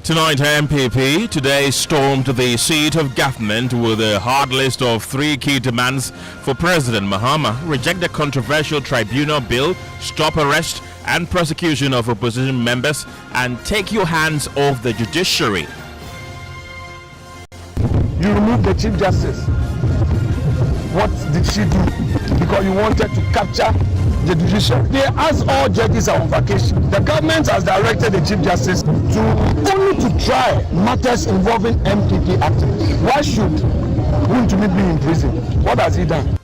Tonight, NPP today stormed the seat of government with a hard list of 3 key demands for President Mahama: reject the controversial Tribunal Bill, stop arrest and prosecution of opposition members, and take your hands off the judiciary. You removed the Chief Justice. What did she do? Because you wanted to capture the judiciary. They asked all judges are on vacation. The government has directed the Chief Justice to only to try matters involving NPP activists. Why should Wuntumi be in prison? What has he done?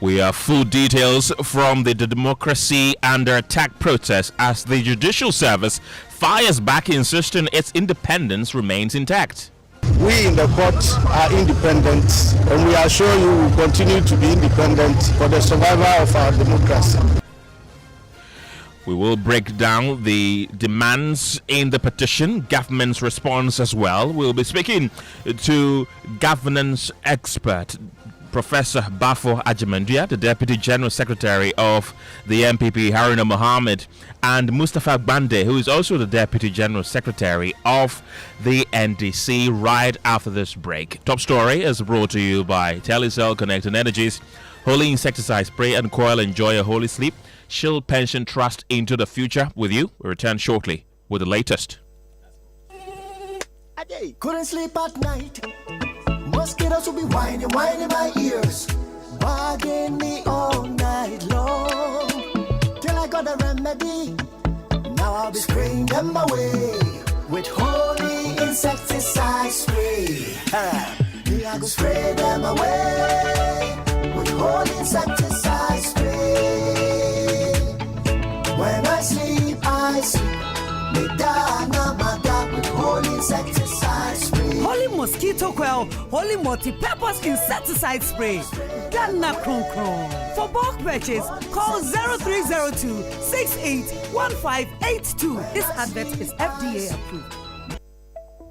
We have full details from the Democracy Under Attack protest as the Judicial Service fires back, insisting its independence remains intact. We in the court are independent, and we assure you we will continue to be independent for the survival of our democracy. We will break down the demands in the petition, government's response as well. We'll be speaking to governance expert Professor Bafo Ajimandia, the Deputy General Secretary of the NPP, Haruna Mohammed, and Mustafa Bande, who is also the Deputy General Secretary of the NDC, right after this break. Top story is brought to you by Telecel Connect and Energies, Holy Insecticide Spray and Coil. Enjoy a holy sleep. Shield Pension Trust into the future with you. We'll return shortly with the latest. Couldn't sleep at night. Mosquitoes will be whining my ears, bugging me all night long. Till I got a remedy. Now I'll be spraying them away with holy insecticide spray. Yeah, I go spray them away with holy insecticide spray. When I sleep, me da na ma da with holy insecticide spray. Holy mosquito coil, holy multi-purpose insecticide spray. Dana Kron Kron. For bulk purchase, call 0302 681582. This advert is FDA approved.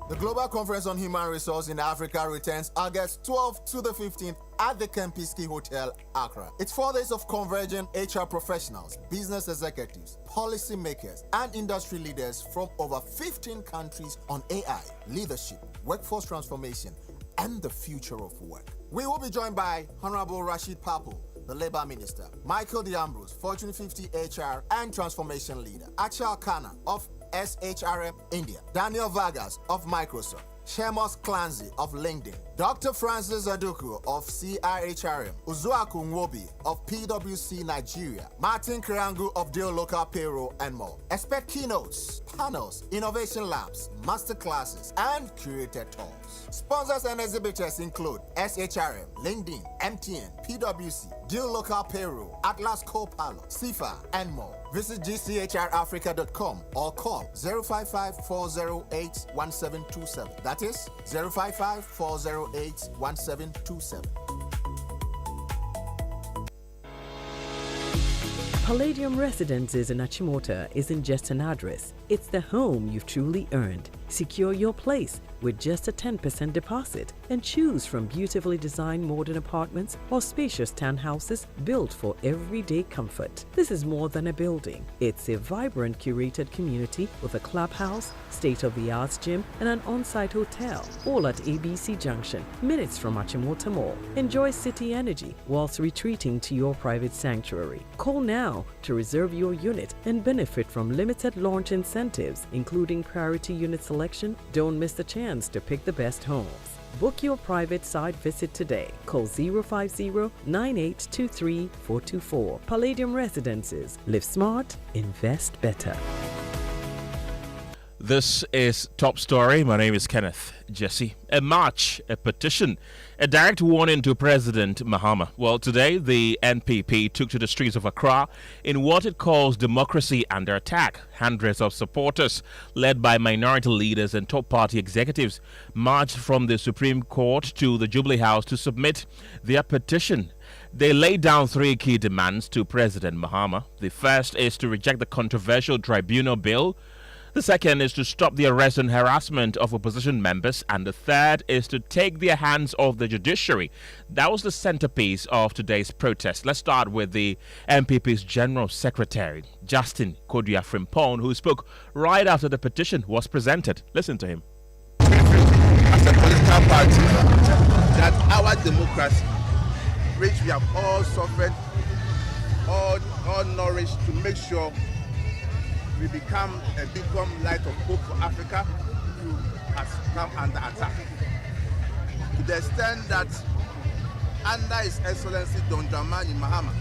The Global Conference on Human Resource in Africa returns August 12th to the 15th at the Kempiski Hotel, Accra. It's 4 days of converging HR professionals, business executives, policy makers, and industry leaders from over 15 countries on AI, leadership, workforce transformation, and the future of work. We will be joined by Honorable Rashid Papo, the Labour Minister, Michael D'Ambrose, Fortune 50 HR and Transformation Leader, Achal Khanna of SHRM India, Daniel Vargas of Microsoft, Shemos Clancy of LinkedIn, Dr. Francis Aduku of CIHRM, Uzuaku Nwobi of PwC Nigeria, Martin Kirangu of Deal Local Payroll, and more. Expect keynotes, panels, innovation labs, masterclasses, and curated talks. Sponsors and exhibitors include SHRM, LinkedIn, MTN, PwC, Deal Local Payroll, Atlas Copilot, CIFA, and more. Visit gchrafrica.com or call 055-408-1727. That is 055-408-1727. Palladium Residences in Achimota isn't just an address, it's the home you've truly earned. Secure your place with just a 10% deposit and choose from beautifully designed modern apartments or spacious townhouses built for everyday comfort. This is more than a building. It's a vibrant curated community with a clubhouse, state-of-the-art gym, and an on-site hotel, all at ABC Junction, minutes from Achimota Mall. Enjoy city energy whilst retreating to your private sanctuary. Call now to reserve your unit and benefit from limited launch incentives, including priority unit selection. Don't miss the chance to pick the best homes. Book your private site visit today. Call 050-9823-424. Palladium Residences. Live smart, invest better. This is Top Story. My name is Kenneth. Gyasi. A march, a petition, a direct warning to President Mahama. Well, today the NPP took to the streets of Accra in what it calls democracy under attack. Hundreds of supporters, led by minority leaders and top party executives, marched from the Supreme Court to the Jubilee House to submit their petition. They laid down 3 key demands to President Mahama. The first is to reject the controversial Tribunal Bill. The second is to stop the arrest and harassment of opposition members. And the third is to take their hands off the judiciary. That was the centerpiece of today's protest. Let's start with the NPP's General Secretary, Justin Kodua Frimpong, who spoke right after the petition was presented. Listen to him. As a political party, that our democracy, which we have all suffered, all nourished to make sure we become a beacon light of hope for Africa, has come under attack. To the extent that under His Excellency John Mahama,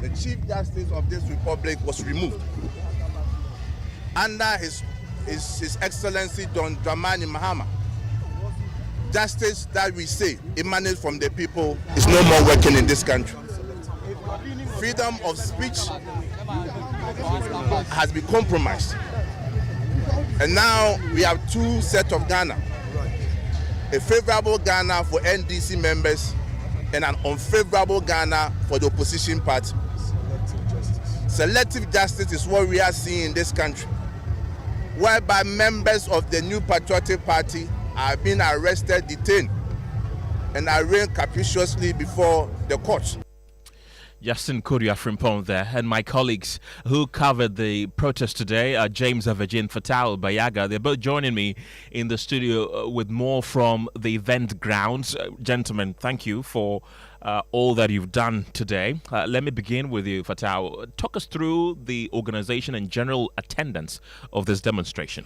the Chief Justice of this Republic was removed. Under His Excellency John Mahama, justice that we say emanates from the people is no more working in this country. Freedom of speech has been compromised. And now we have two sets of Ghana. A favorable Ghana for NDC members and an unfavorable Ghana for the opposition party. Selective justice is what we are seeing in this country, whereby members of the New Patriotic Party are being arrested, detained, and arraigned capriciously before the courts. Justin Kodua Frimpong there, and my colleagues who covered the protest today are James Avejin, Fatal Bayaga. They're both joining me in the studio with more from the event grounds. Gentlemen, thank you for all that you've done today. Let me begin with you, Fatal. Talk us through the organization and general attendance of this demonstration.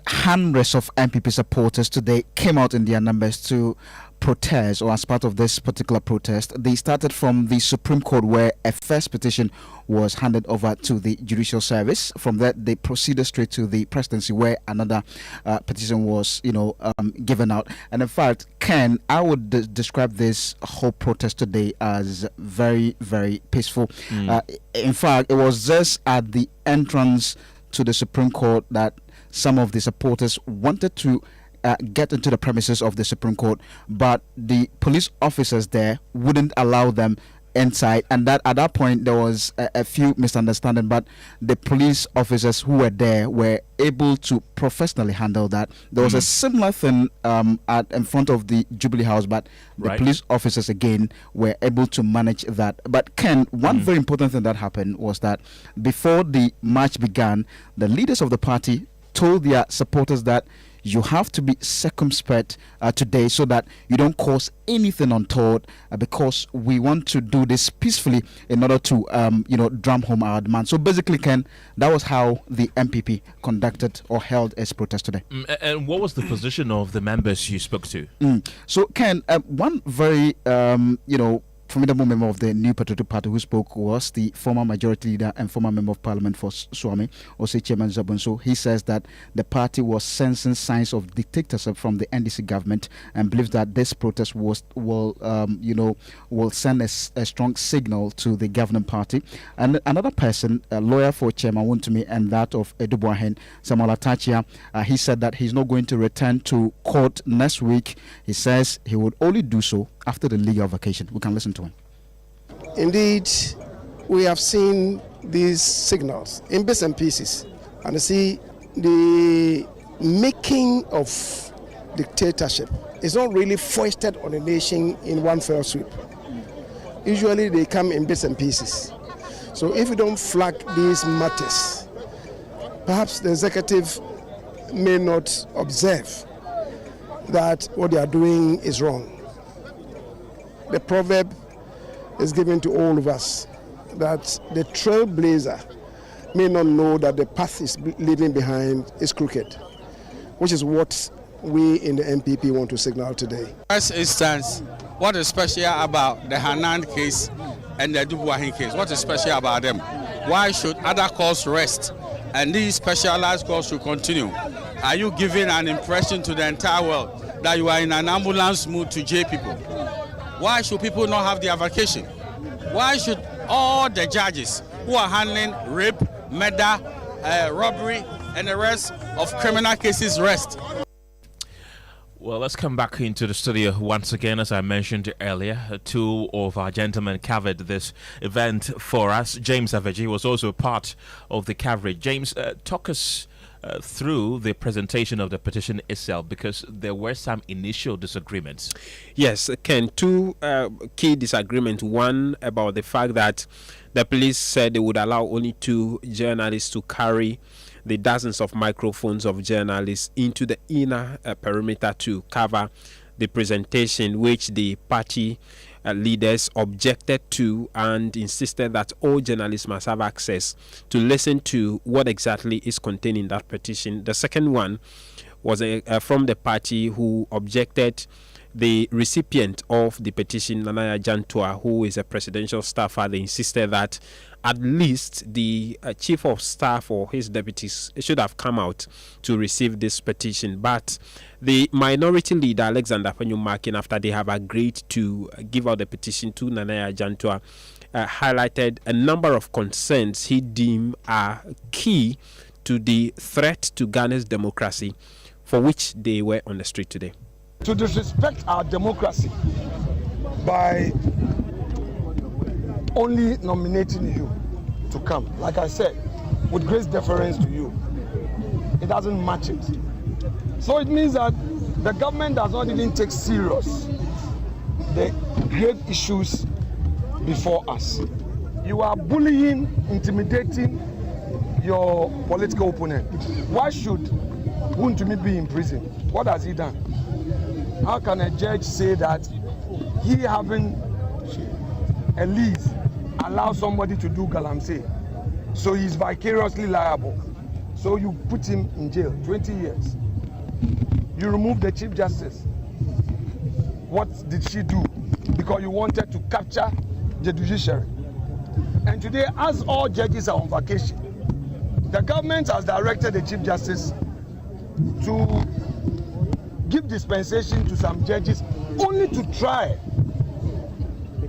Hundreds of NPP supporters today came out in their numbers to protest, or as part of this particular protest. They started from the Supreme Court, where a first petition was handed over to the Judicial Service. From that, they proceeded straight to the presidency, where another petition was, given out. And in fact, Ken, I would describe this whole protest today as very, very peaceful. In fact, it was just at the entrance to the Supreme Court that some of the supporters wanted to get into the premises of the Supreme Court, but the police officers there wouldn't allow them inside, and that at that point there was a few misunderstandings, but the police officers who were there were able to professionally handle that. There was a similar thing in front of the Jubilee House, but the police officers again were able to manage that. But Ken, one very important thing that happened was that before the march began, the leaders of the party told their supporters that you have to be circumspect today, so that you don't cause anything untoward, because we want to do this peacefully in order to drum home our demand. So basically, Ken, that was how the NPP conducted or held its protest today. And what was the position of the members you spoke to? So Ken, one very formidable member of the New Patriotic Party who spoke was the former majority leader and former member of parliament for Swami, Ose Chairman Zabunso. He says that the party was sensing signs of dictatorship from the NDC government and believes that this protest will send a strong signal to the governing party. And another person, a lawyer for Chairman Wontumi and that of Edubuahen, Samuel Atachia, he said that he's not going to return to court next week. He says he would only do so after the legal vacation. We can listen to him. Indeed, we have seen these signals in bits and pieces, and you see the making of dictatorship is not really foisted on a nation in one fell swoop. Usually they come in bits and pieces. So if you don't flag these matters, perhaps the executive may not observe that what they are doing is wrong. The proverb is given to all of us that the trailblazer may not know that the path is leaving behind is crooked, which is what we in the NPP want to signal today. First instance, what is special about the Hanan case and the Dubuahin case? What is special about them? Why should other calls rest and these specialized calls should continue? Are you giving an impression to the entire world that you are in an ambulance mood to jail people? Why should people not have their vacation? Why should all the judges who are handling rape, murder, robbery, and the rest of criminal cases rest? Well, let's come back into the studio once again. As I mentioned earlier, two of our gentlemen covered this event for us. James Aveji was also part of the coverage. James, talk us through the presentation of the petition itself, because there were some initial disagreements. Yes, Ken, two key disagreements. One about the fact that the police said they would allow only 2 journalists to carry the dozens of microphones of journalists into the inner perimeter to cover the presentation, which the party leaders objected to and insisted that all journalists must have access to listen to what exactly is contained in that petition. The second one was from the party who objected. The recipient of the petition, Nanaya Jantua, who is a presidential staffer, they insisted that at least the chief of staff or his deputies should have come out to receive this petition. But the minority leader, Alexander Penyumakin, after they have agreed to give out the petition to Nanaya Jantua, highlighted a number of concerns he deemed are key to the threat to Ghana's democracy, for which they were on the street today. To disrespect our democracy by only nominating you to come, like I said, with great deference to you, it doesn't match it. So it means that the government does not even take serious the grave issues before us. You are bullying, intimidating your political opponent. Why should Wuntumi be in prison? What has he done? How can a judge say that he having a lease allows somebody to do galamsey? So he's vicariously liable. So you put him in jail 20 years. You remove the Chief Justice. What did she do? Because you wanted to capture the judiciary. And today, as all judges are on vacation, the government has directed the Chief Justice to give dispensation to some judges only to try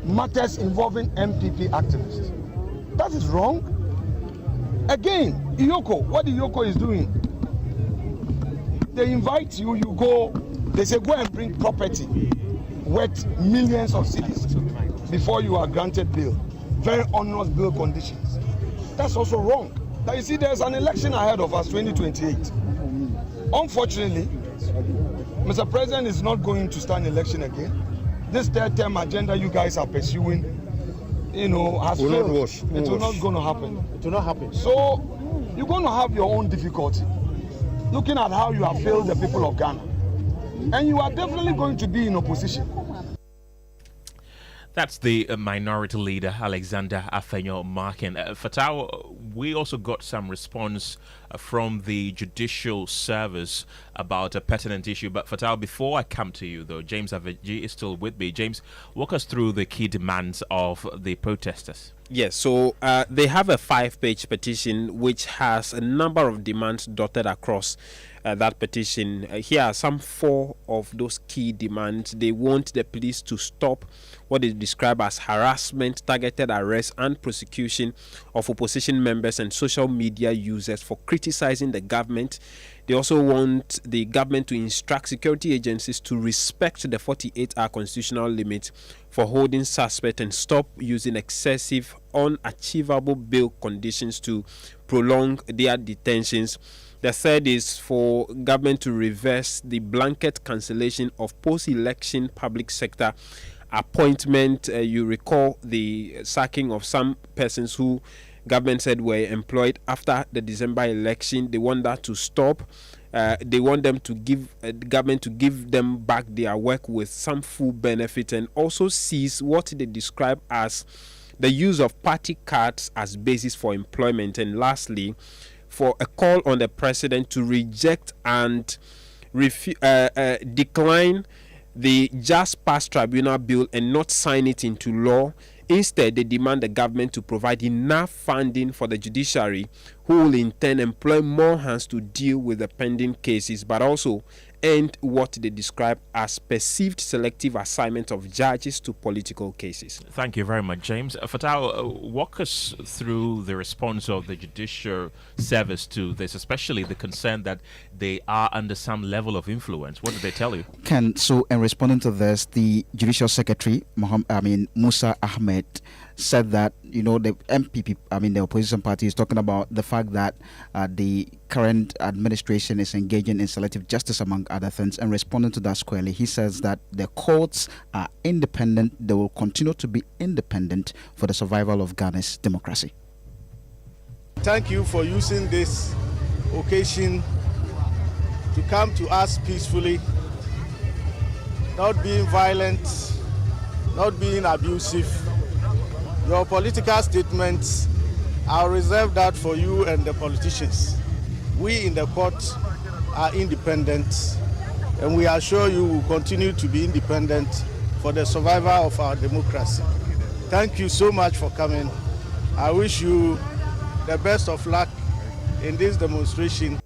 matters involving NPP activists. That is wrong. Again, Iyoko, what Iyoko is doing, they invite you, you go, they say go and bring property worth millions of cedis before you are granted bail. Very onerous bail conditions. That's also wrong. Now you see, there's an election ahead of us, 2028. Unfortunately, Mr. President is not going to stand election again. This third-term agenda you guys are pursuing, has failed. It will not going to happen. It will not happen. So you're going to have your own difficulty, looking at how you have failed the people of Ghana, and you are definitely going to be in opposition. That's the minority leader, Alexander Penyumakin. Fatau, we also got some response from the Judicial Service about a pertinent issue. But Fatau, before I come to you, though, James Aveji is still with me. James, walk us through the key demands of the protesters. Yes, so they have a 5-page petition which has a number of demands dotted across that petition. Here are some 4 of those key demands. They want the police to stop what is described as harassment, targeted arrest and prosecution of opposition members and social media users for criticizing the government. They also want the government to instruct security agencies to respect the 48-hour constitutional limit for holding suspects and stop using excessive, unachievable bail conditions to prolong their detentions. The third is for government to reverse the blanket cancellation of post-election public sector appointment. You recall the sacking of some persons who government said were employed after the December election. They want that to stop. They want them to give government to give them back their work with some full benefit, and also seize what they describe as the use of party cards as basis for employment. And lastly, for a call on the president to reject and decline the just passed Tribunal Bill and not sign it into law. Instead, they demand the government to provide enough funding for the judiciary, who will in turn employ more hands to deal with the pending cases, but also end what they describe as perceived selective assignment of judges to political cases. Thank you very much, James. Fatau, walk us through the response of the Judicial Service to this, especially the concern that they are under some level of influence. What did they tell you? Ken, so in responding to this, the Judicial Secretary, Musa Ahmed, said that, the NPP, the opposition party, is talking about the fact that the current administration is engaging in selective justice, among other things. And responding to that squarely, he says that the courts are independent. They will continue to be independent for the survival of Ghana's democracy. Thank you for using this occasion to come to us peacefully, not being violent, not being abusive. Your political statements, I'll reserve that for you and the politicians. We in the court are independent, and we assure you will continue to be independent for the survival of our democracy. Thank you so much for coming. I wish you the best of luck in this demonstration.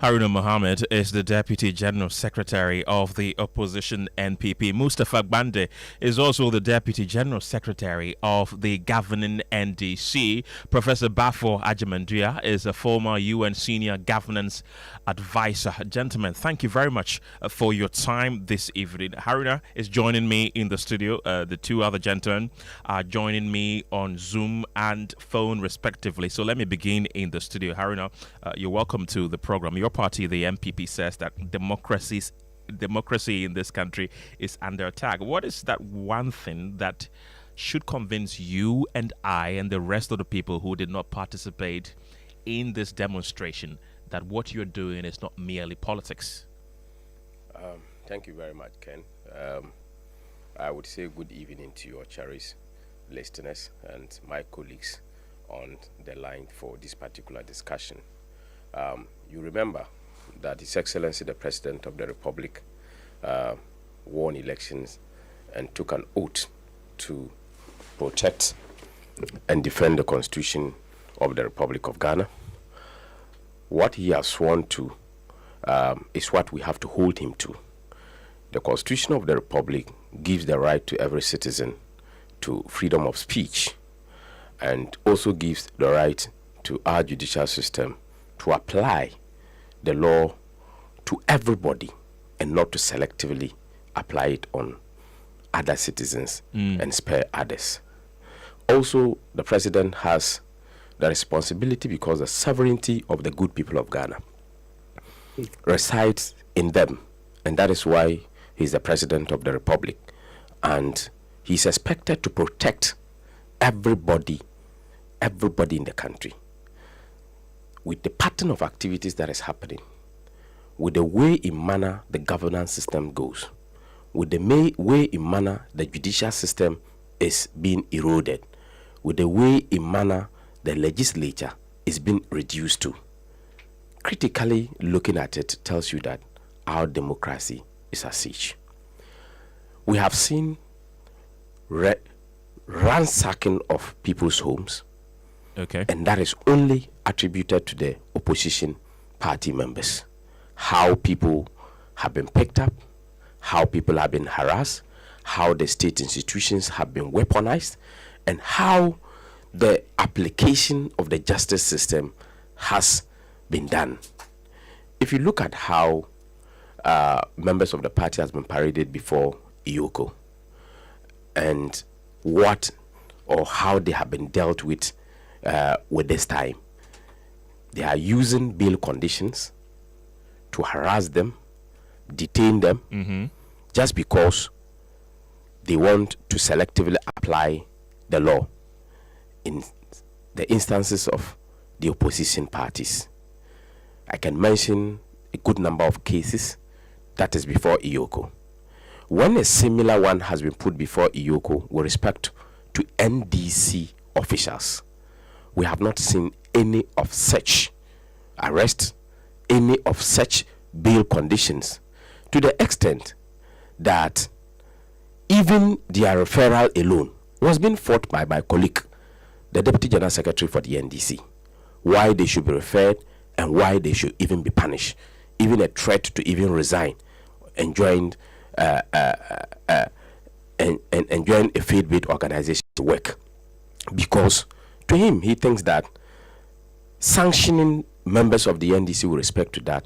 Haruna Mohammed is the Deputy General Secretary of the opposition NPP. Mustafa Gbande is also the Deputy General Secretary of the governing NDC. Professor Bafo Ajimanduya is a former UN Senior Governance Advisor. Gentlemen, thank you very much for your time this evening. Haruna is joining me in the studio. The two other gentlemen are joining me on Zoom and phone respectively. So let me begin in the studio. Haruna, you're welcome to the program. Your party, the NPP, says that democracy in this country is under attack. What is that one thing that should convince you and I and the rest of the people who did not participate in this demonstration that what you're doing is not merely politics? Thank you very much, Ken. I would say good evening to your cherished listeners and my colleagues on the line for this particular discussion. You remember that His Excellency the President of the Republic won elections and took an oath to protect and defend the Constitution of the Republic of Ghana. What he has sworn to is what we have to hold him to. The Constitution of the Republic gives the right to every citizen to freedom of speech, and also gives the right to our judicial system to apply the law to everybody and not to selectively apply it on other citizens and spare others. Also, the president has the responsibility, because the sovereignty of the good people of Ghana resides in them, and that is why he's the president of the republic, and he's expected to protect everybody in the country. With the pattern of activities that is happening, with the way in manner the governance system goes, with the way in manner the judicial system is being eroded, with the way in manner the legislature is being reduced to, critically looking at it tells you that our democracy is at siege. We have seen ransacking of people's homes, and that is only attributed to the opposition party members. How people have been picked up, how people have been harassed, how the state institutions have been weaponized, and how the application of the justice system has been done. If you look at how members of the party has been paraded before Iyoko, and what or how they have been dealt with this time, they are using bail conditions to harass them, detain them, just because they want to selectively apply the law in the instances of the opposition parties. I can mention a good number of cases that is before Iyoko. When a similar one has been put before Iyoko with respect to NDC officials, we have not seen any of such arrest, any of such bail conditions to the extent that even their referral alone was being fought by my colleague, the Deputy General Secretary for the NDC, why they should be referred and why they should even be punished, even a threat to even resign and join and join a faith-based organization to work. Because to him, he thinks that sanctioning members of the NDC with respect to that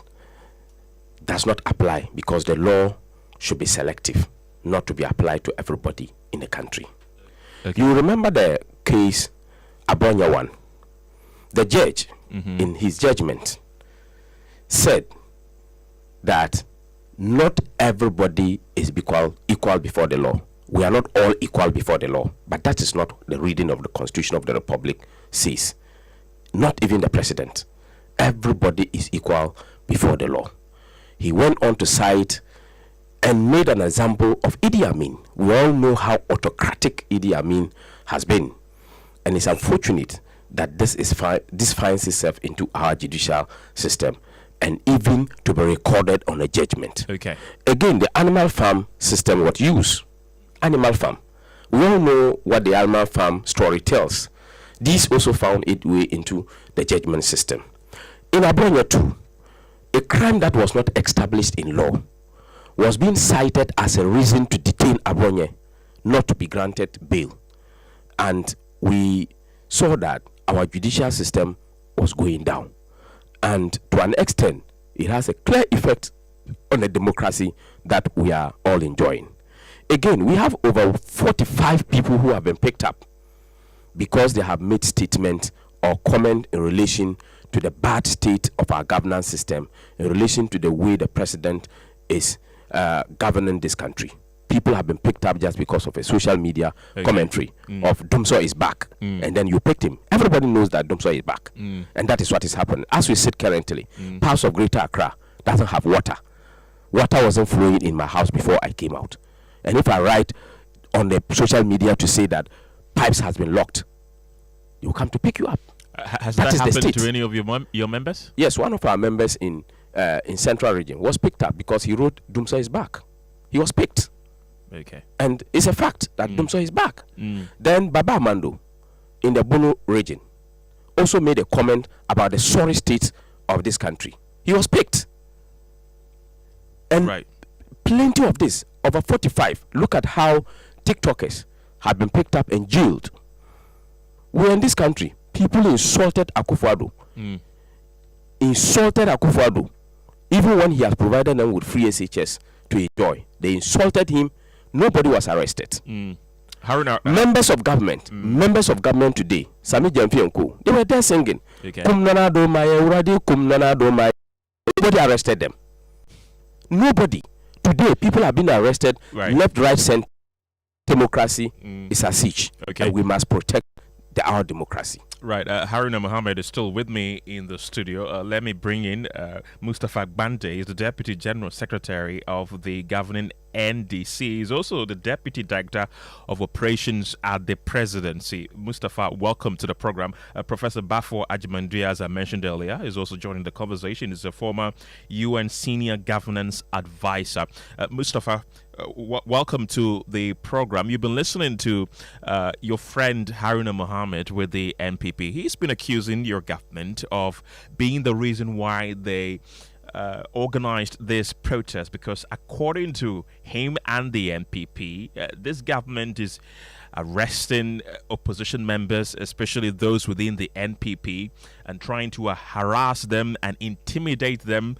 does not apply, because the law should be selective, not to be applied to everybody in the country. Okay. You remember the case Appiah one. The judge, in his judgment, said that not everybody is equal before the law. We are not all equal before the law. But that is not the reading of the Constitution of the Republic says. Not even the president. Everybody is equal before the law. He went on to cite and made an example of Idi Amin. We all know how autocratic Idi Amin has been. And it's unfortunate that this finds itself into our judicial system, and even to be recorded on a judgment. Okay. Again, the animal farm system was used. Animal farm. We all know what the animal farm story tells. This also found its way into the judgment system. In Appiah too, a crime that was not established in law was being cited as a reason to detain Appiah, not to be granted bail. And we saw that our judicial system was going down. And to an extent, it has a clear effect on the democracy that we are all enjoying. Again, we have over 45 people who have been picked up because they have made statements or comment in relation to the bad state of our governance system, in relation to the way the president is governing this country. People have been picked up just because of a social media commentary of Dumso is back, and then you picked him. Everybody knows that Dumso is back, and that is what is happening. As we sit currently, parts of Greater Accra doesn't have water. Water wasn't flowing in my house before I came out. And if I write on the social media to say that pipes has been locked, they will come to pick you up. Has that happened to any of your members? Yes, one of our members in Central Region was picked up because he wrote Dumso is back. He was picked. Okay. And it's a fact that Dumso is back. Then Baba Mando in the Bono region also made a comment about the sorry state of this country. He was picked. And plenty of this, over 45. Look at how TikTokers have been picked up and jailed. We're in this country. People insulted Akufo-Addo. Insulted Akufo-Addo. Even when he has provided them with free SHS to enjoy. They insulted him. Nobody was arrested. Members of government today, Sami Jamfi, they were there singing. Nobody arrested them. Nobody. Today, people have been arrested. Left, right, center. Democracy is a siege. And we must protect our democracy. Right. Haruna Mohammed is still with me in the studio. Let me bring in Mustafa Gbande. He's the Deputy General Secretary of the governing NDC. He's also the Deputy Director of Operations at the Presidency. Mustafa, welcome to the program. Professor Bafo Ajimanduya, as I mentioned earlier, is also joining the conversation. He's a former UN Senior Governance Advisor. Mustafa, welcome to the program. You've been listening to your friend Haruna Mohammed with the NPP. He's been accusing your government of being the reason why they organized this protest, because according to him and the NPP, this government is arresting opposition members, especially those within the NPP, and trying to harass them and intimidate them,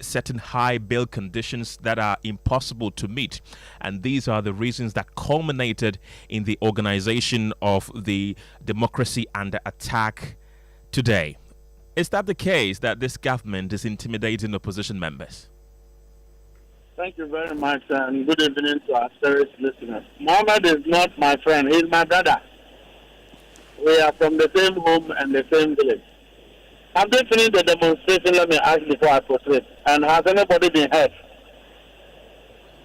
setting high bail conditions that are impossible to meet. And these are the reasons that culminated in the organization of the Democracy Under Attack today. Is that the case, that this government is intimidating opposition members? Thank you very much, and good evening to our serious listeners. Mohammed is not my friend, he's my brother. We are from the same home and the same village. Have they finished the demonstration? Let me ask before I proceed. And has anybody been hurt?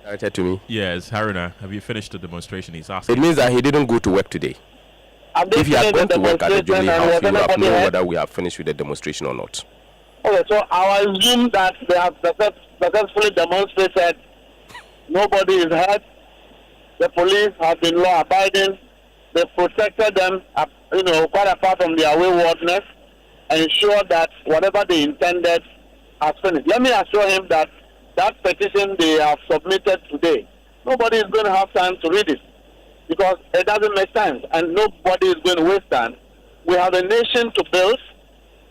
Directed to me. Yes, Haruna, have you finished the demonstration? He's asking. It means that he didn't go to work today. If he had gone to work at the Jubilee House, he would have known whether we have finished with the demonstration or not. Okay, so I assume that they have successfully demonstrated nobody is hurt. The police have been law-abiding. They protected them, quite apart from their waywardness, and ensure that whatever they intended has finished. Let me assure him that that petition they have submitted today, nobody is going to have time to read it because it doesn't make sense, and nobody is going to waste time. We have a nation to build.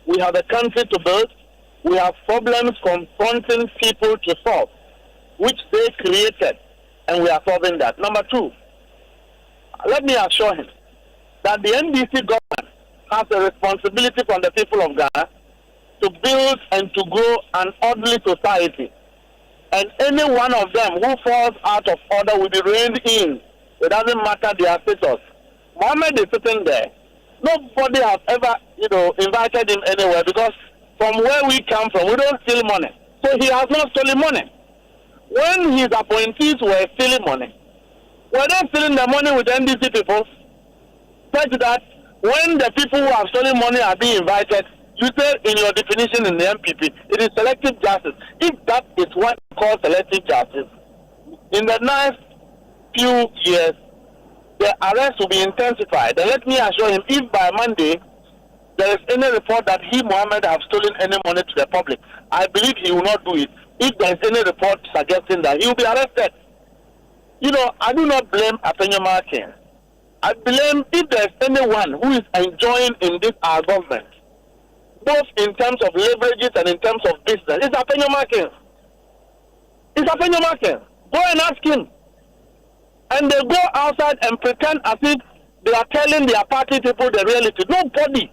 We have a country to build. We have problems confronting people to solve, which they created, and we are solving that. Number two, let me assure him that the NDC government has a responsibility from the people of Ghana to build and to grow an orderly society. And any one of them who falls out of order will be reined in. It doesn't matter their status. Mohammed is sitting there. Nobody has ever, invited him anywhere because from where we come from, we don't steal money. So he has not stolen money. When his appointees were stealing money, were they stealing the money with NDC people? Such that when the people who have stolen money are being invited, you say in your definition in the NPP, it is selective justice. If that is what you call selective justice, in the next few years, the arrest will be intensified. And let me assure him, if by Monday there is any report that he, Mohammed, have stolen any money to the public, I believe he will not do it. If there is any report suggesting that, he will be arrested. I do not blame Appiah King. I blame if there is anyone who is enjoying in this our government, both in terms of leverages and in terms of business, it's Appiah King. It's Appiah King. Go and ask him. And they go outside and pretend as if they are telling their party people the reality. Nobody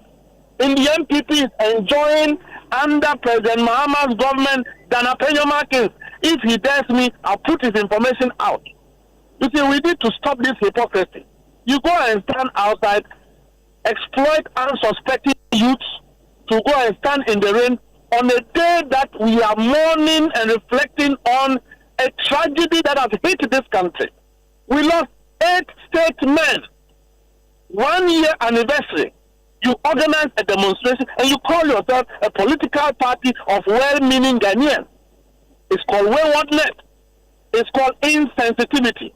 in the NPP is enjoying under President Mahama's government than Appiah King. If he dares me, I'll put his information out. You see, we need to stop this hypocrisy. You go and stand outside, exploit unsuspecting youths to go and stand in the rain on a day that we are mourning and reflecting on a tragedy that has hit this country. We lost 8 statesmen. 1 year anniversary. You organize a demonstration and you call yourself a political party of well-meaning Ghanaians. It's called waywardness. It's called insensitivity.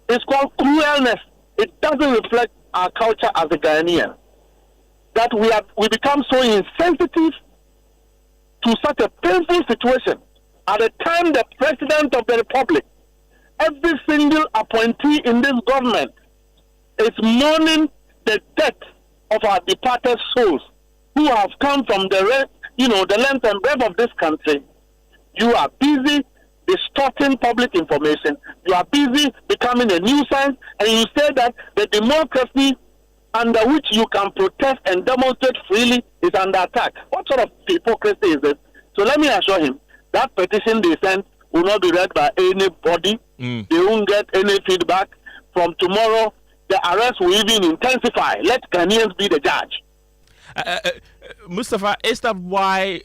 It's called cruelness. It doesn't reflect our culture as a Ghanaian. That we become so insensitive to such a painful situation. At the time the President of the Republic, every single appointee in this government is mourning the death of our departed souls who have come from the length and breadth of this country. You are busy distorting public information. You are busy becoming a nuisance, and you say that the democracy under which you can protest and demonstrate freely is under attack. What sort of hypocrisy is this? So let me assure him that petition they sent will not be read by anybody. They won't get any feedback. From tomorrow, the arrest will even intensify. Let Ghanaians be the judge. Mustafa, is that why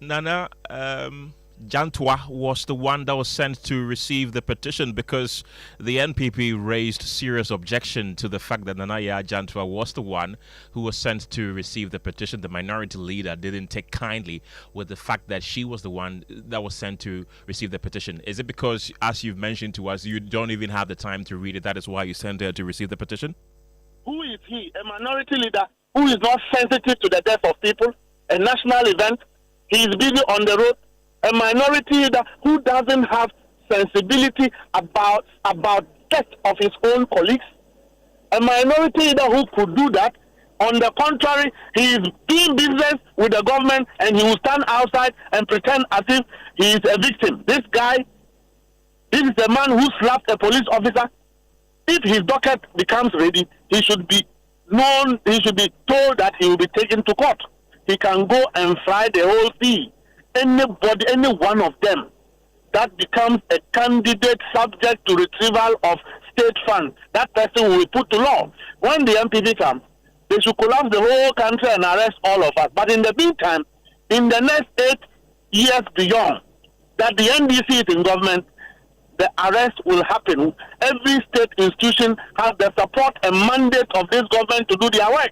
Nana Jantwa was the one that was sent to receive the petition? Because the NPP raised serious objection to the fact that Nana Jantwa was the one who was sent to receive the petition. The minority leader didn't take kindly with the fact that she was the one that was sent to receive the petition. Is it because, as you've mentioned to us, you don't even have the time to read it? That is why you sent her to receive the petition? Who is he? A minority leader who is not sensitive to the death of people? A national event? He is busy on the road. A minority leader who doesn't have sensibility about death of his own colleagues. A minority leader who could do that. On the contrary, he is doing business with the government and he will stand outside and pretend as if he is a victim. This is a man who slapped a police officer. If his docket becomes ready, he should be told that he will be taken to court. He can go and fry the whole thing. Anybody, any one of them that becomes a candidate subject to retrieval of state funds, that person will be put to law. When the NPP comes, they should collapse the whole country and arrest all of us. But in the meantime, in the next 8 years beyond, that the NDC is in government, the arrest will happen. Every state institution has the support and mandate of this government to do their work.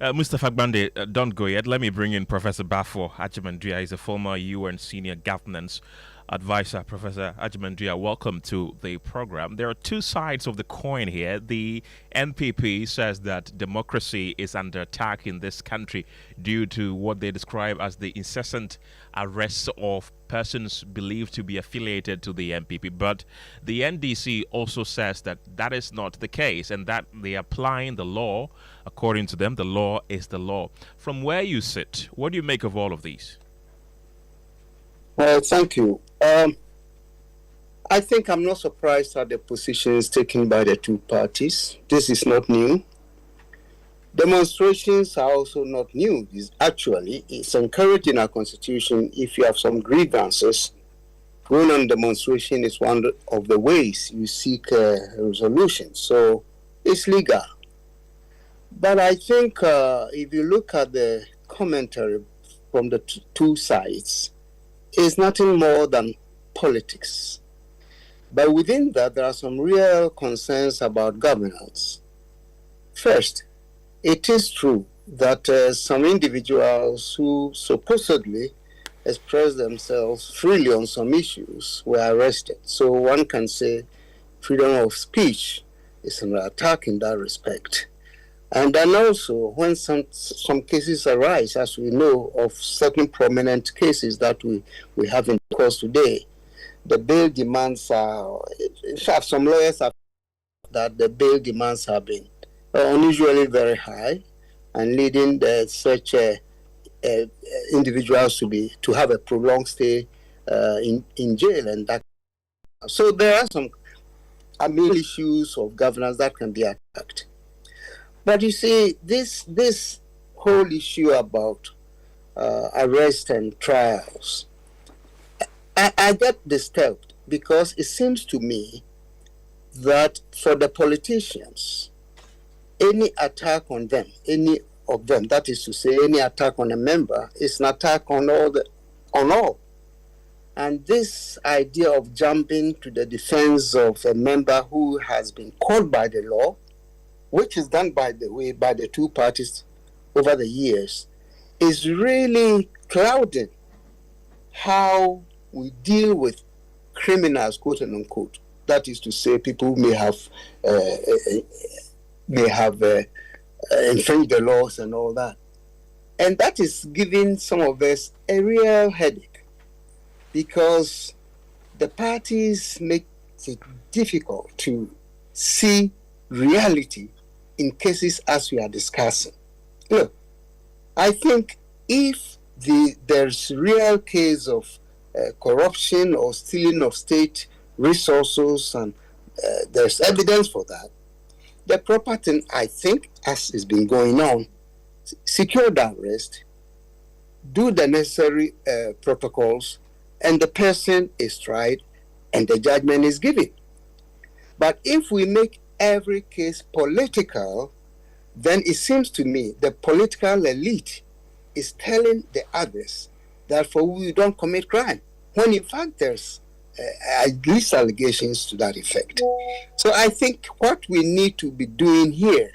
Mustafa Gbande, don't go yet. Let me bring in Professor Bafo Ajimandria. He's a former UN senior governance advisor. Professor Ajimandria, welcome to the program. There are two sides of the coin here. The NPP says that democracy is under attack in this country due to what they describe as the incessant arrests of persons believed to be affiliated to the NPP. But the NDC also says that that is not the case and that they are applying the law. According to them, the law is the law. From where you sit, what do you make of all of these? Thank you. I think I'm not surprised at the positions taken by the two parties. This is not new. Demonstrations are also not new. It's encouraged in our constitution. If you have some grievances, going on demonstration is one of the ways you seek a resolution. So it's legal. But I think if you look at the commentary from the two sides, it's nothing more than politics. But within that, there are some real concerns about governance. First, it is true that some individuals who supposedly express themselves freely on some issues were arrested. So one can say freedom of speech is under attack in that respect. And then also, when some cases arise, as we know of certain prominent cases that we have in course today, the bail demands are, in fact, some lawyers have that the bail demands have been unusually very high and leading such individuals to have a prolonged stay in jail. And that. So there are some issues of governance that can be attacked. But you see, this whole issue about arrest and trials, I get disturbed because it seems to me that for the politicians, any attack on them, any of them, that is to say, any attack on a member, is an attack on all. And this idea of jumping to the defense of a member who has been called by the law, which is done, by the way, by the two parties over the years, is really clouding how we deal with criminals, quote and unquote. That is to say, people who may have infringed the laws and all that. And that is giving some of us a real headache because the parties make it difficult to see reality in cases as we are discussing. Look, I think if there's real case of corruption or stealing of state resources and there's evidence for that, the proper thing, I think, as has been going on, secure the arrest, do the necessary protocols, and the person is tried and the judgment is given. But if we make every case political, then it seems to me the political elite is telling the others that for we don't commit crime, when in fact there's at least allegations to that effect. So I think what we need to be doing here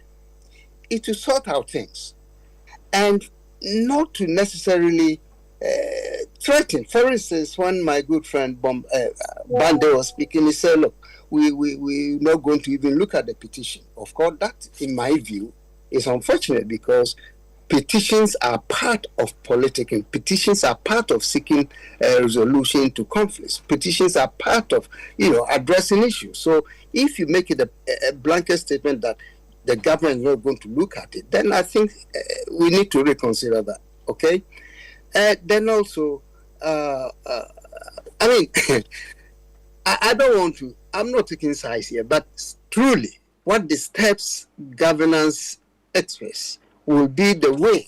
is to sort out things and not to necessarily threaten. For instance, when my good friend Bande was speaking, he said, look, we're not going to even look at the petition. Of course, that, in my view, is unfortunate because petitions are part of politicking. Petitions are part of seeking a resolution to conflicts. Petitions are part of, addressing issues. So if you make it a blanket statement that the government is not going to look at it, then I think we need to reconsider that, okay? Then also, I don't want to, I'm not taking sides here, but truly, what disturbs governance express will be the way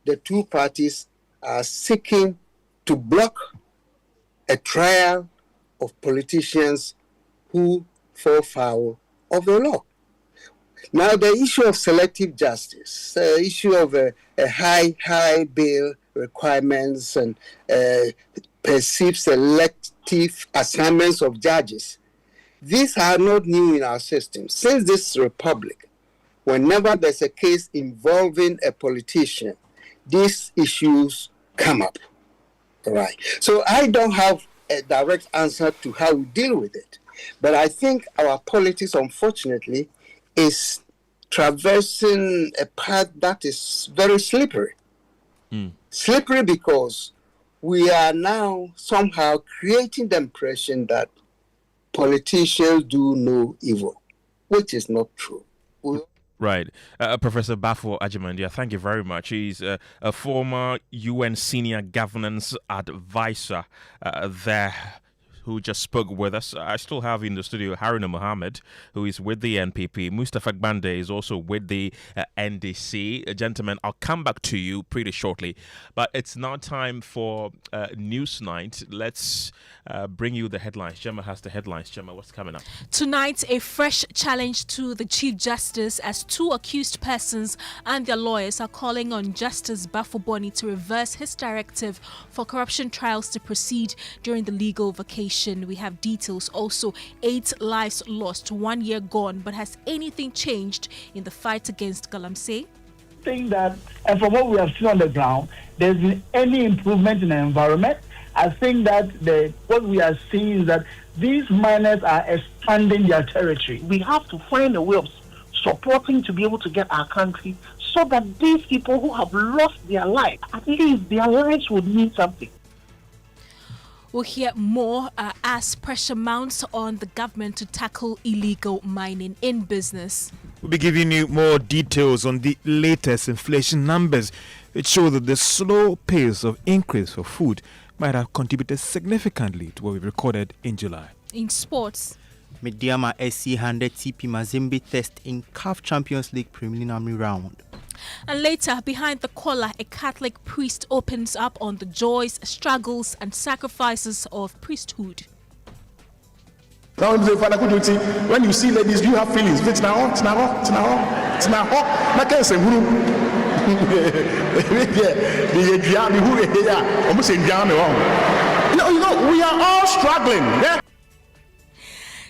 the two parties are seeking to block a trial of politicians who fall foul of the law. Now, the issue of selective justice, the issue of a high bail requirements and perceived selective assignments of judges, these are not new in our system. Since this republic, whenever there's a case involving a politician, these issues come up. Right. So I don't have a direct answer to how we deal with it. But I think our politics, unfortunately, is traversing a path that is very slippery. Slippery because we are now somehow creating the impression that politicians do no evil, which is not true. Right. Professor Bafo Ajimandia, thank you very much. He's a former UN senior governance advisor there, who just spoke with us. I still have in the studio Haruna Mohammed, who is with the NPP. Mustafa Gbande is also with the NDC. Gentlemen, I'll come back to you pretty shortly. But it's now time for News Night. Let's bring you the headlines. Gemma has the headlines. Gemma, what's coming up? Tonight, a fresh challenge to the Chief Justice as two accused persons and their lawyers are calling on Justice Bafo Boni to reverse his directive for corruption trials to proceed during the legal vacation. We have details also. 8 lives lost, 1 year gone. But has anything changed in the fight against Galamsey? I think that, and from what we have seen on the ground, there's been any improvement in the environment. I think that what we are seeing is that these miners are expanding their territory. We have to find a way of supporting to be able to get our country so that these people who have lost their life, at least their lives would mean something. We'll hear more as pressure mounts on the government to tackle illegal mining in business. We'll be giving you more details on the latest inflation numbers. It shows that the slow pace of increase for food might have contributed significantly to what we recorded in July. In sports, Mediama SC 100 TP Mazembe test in CAF Champions League preliminary round. And later, behind the collar, a Catholic priest opens up on the joys, struggles, and sacrifices of priesthood. Now, when you see ladies, do you have feelings? We are all struggling. Yeah?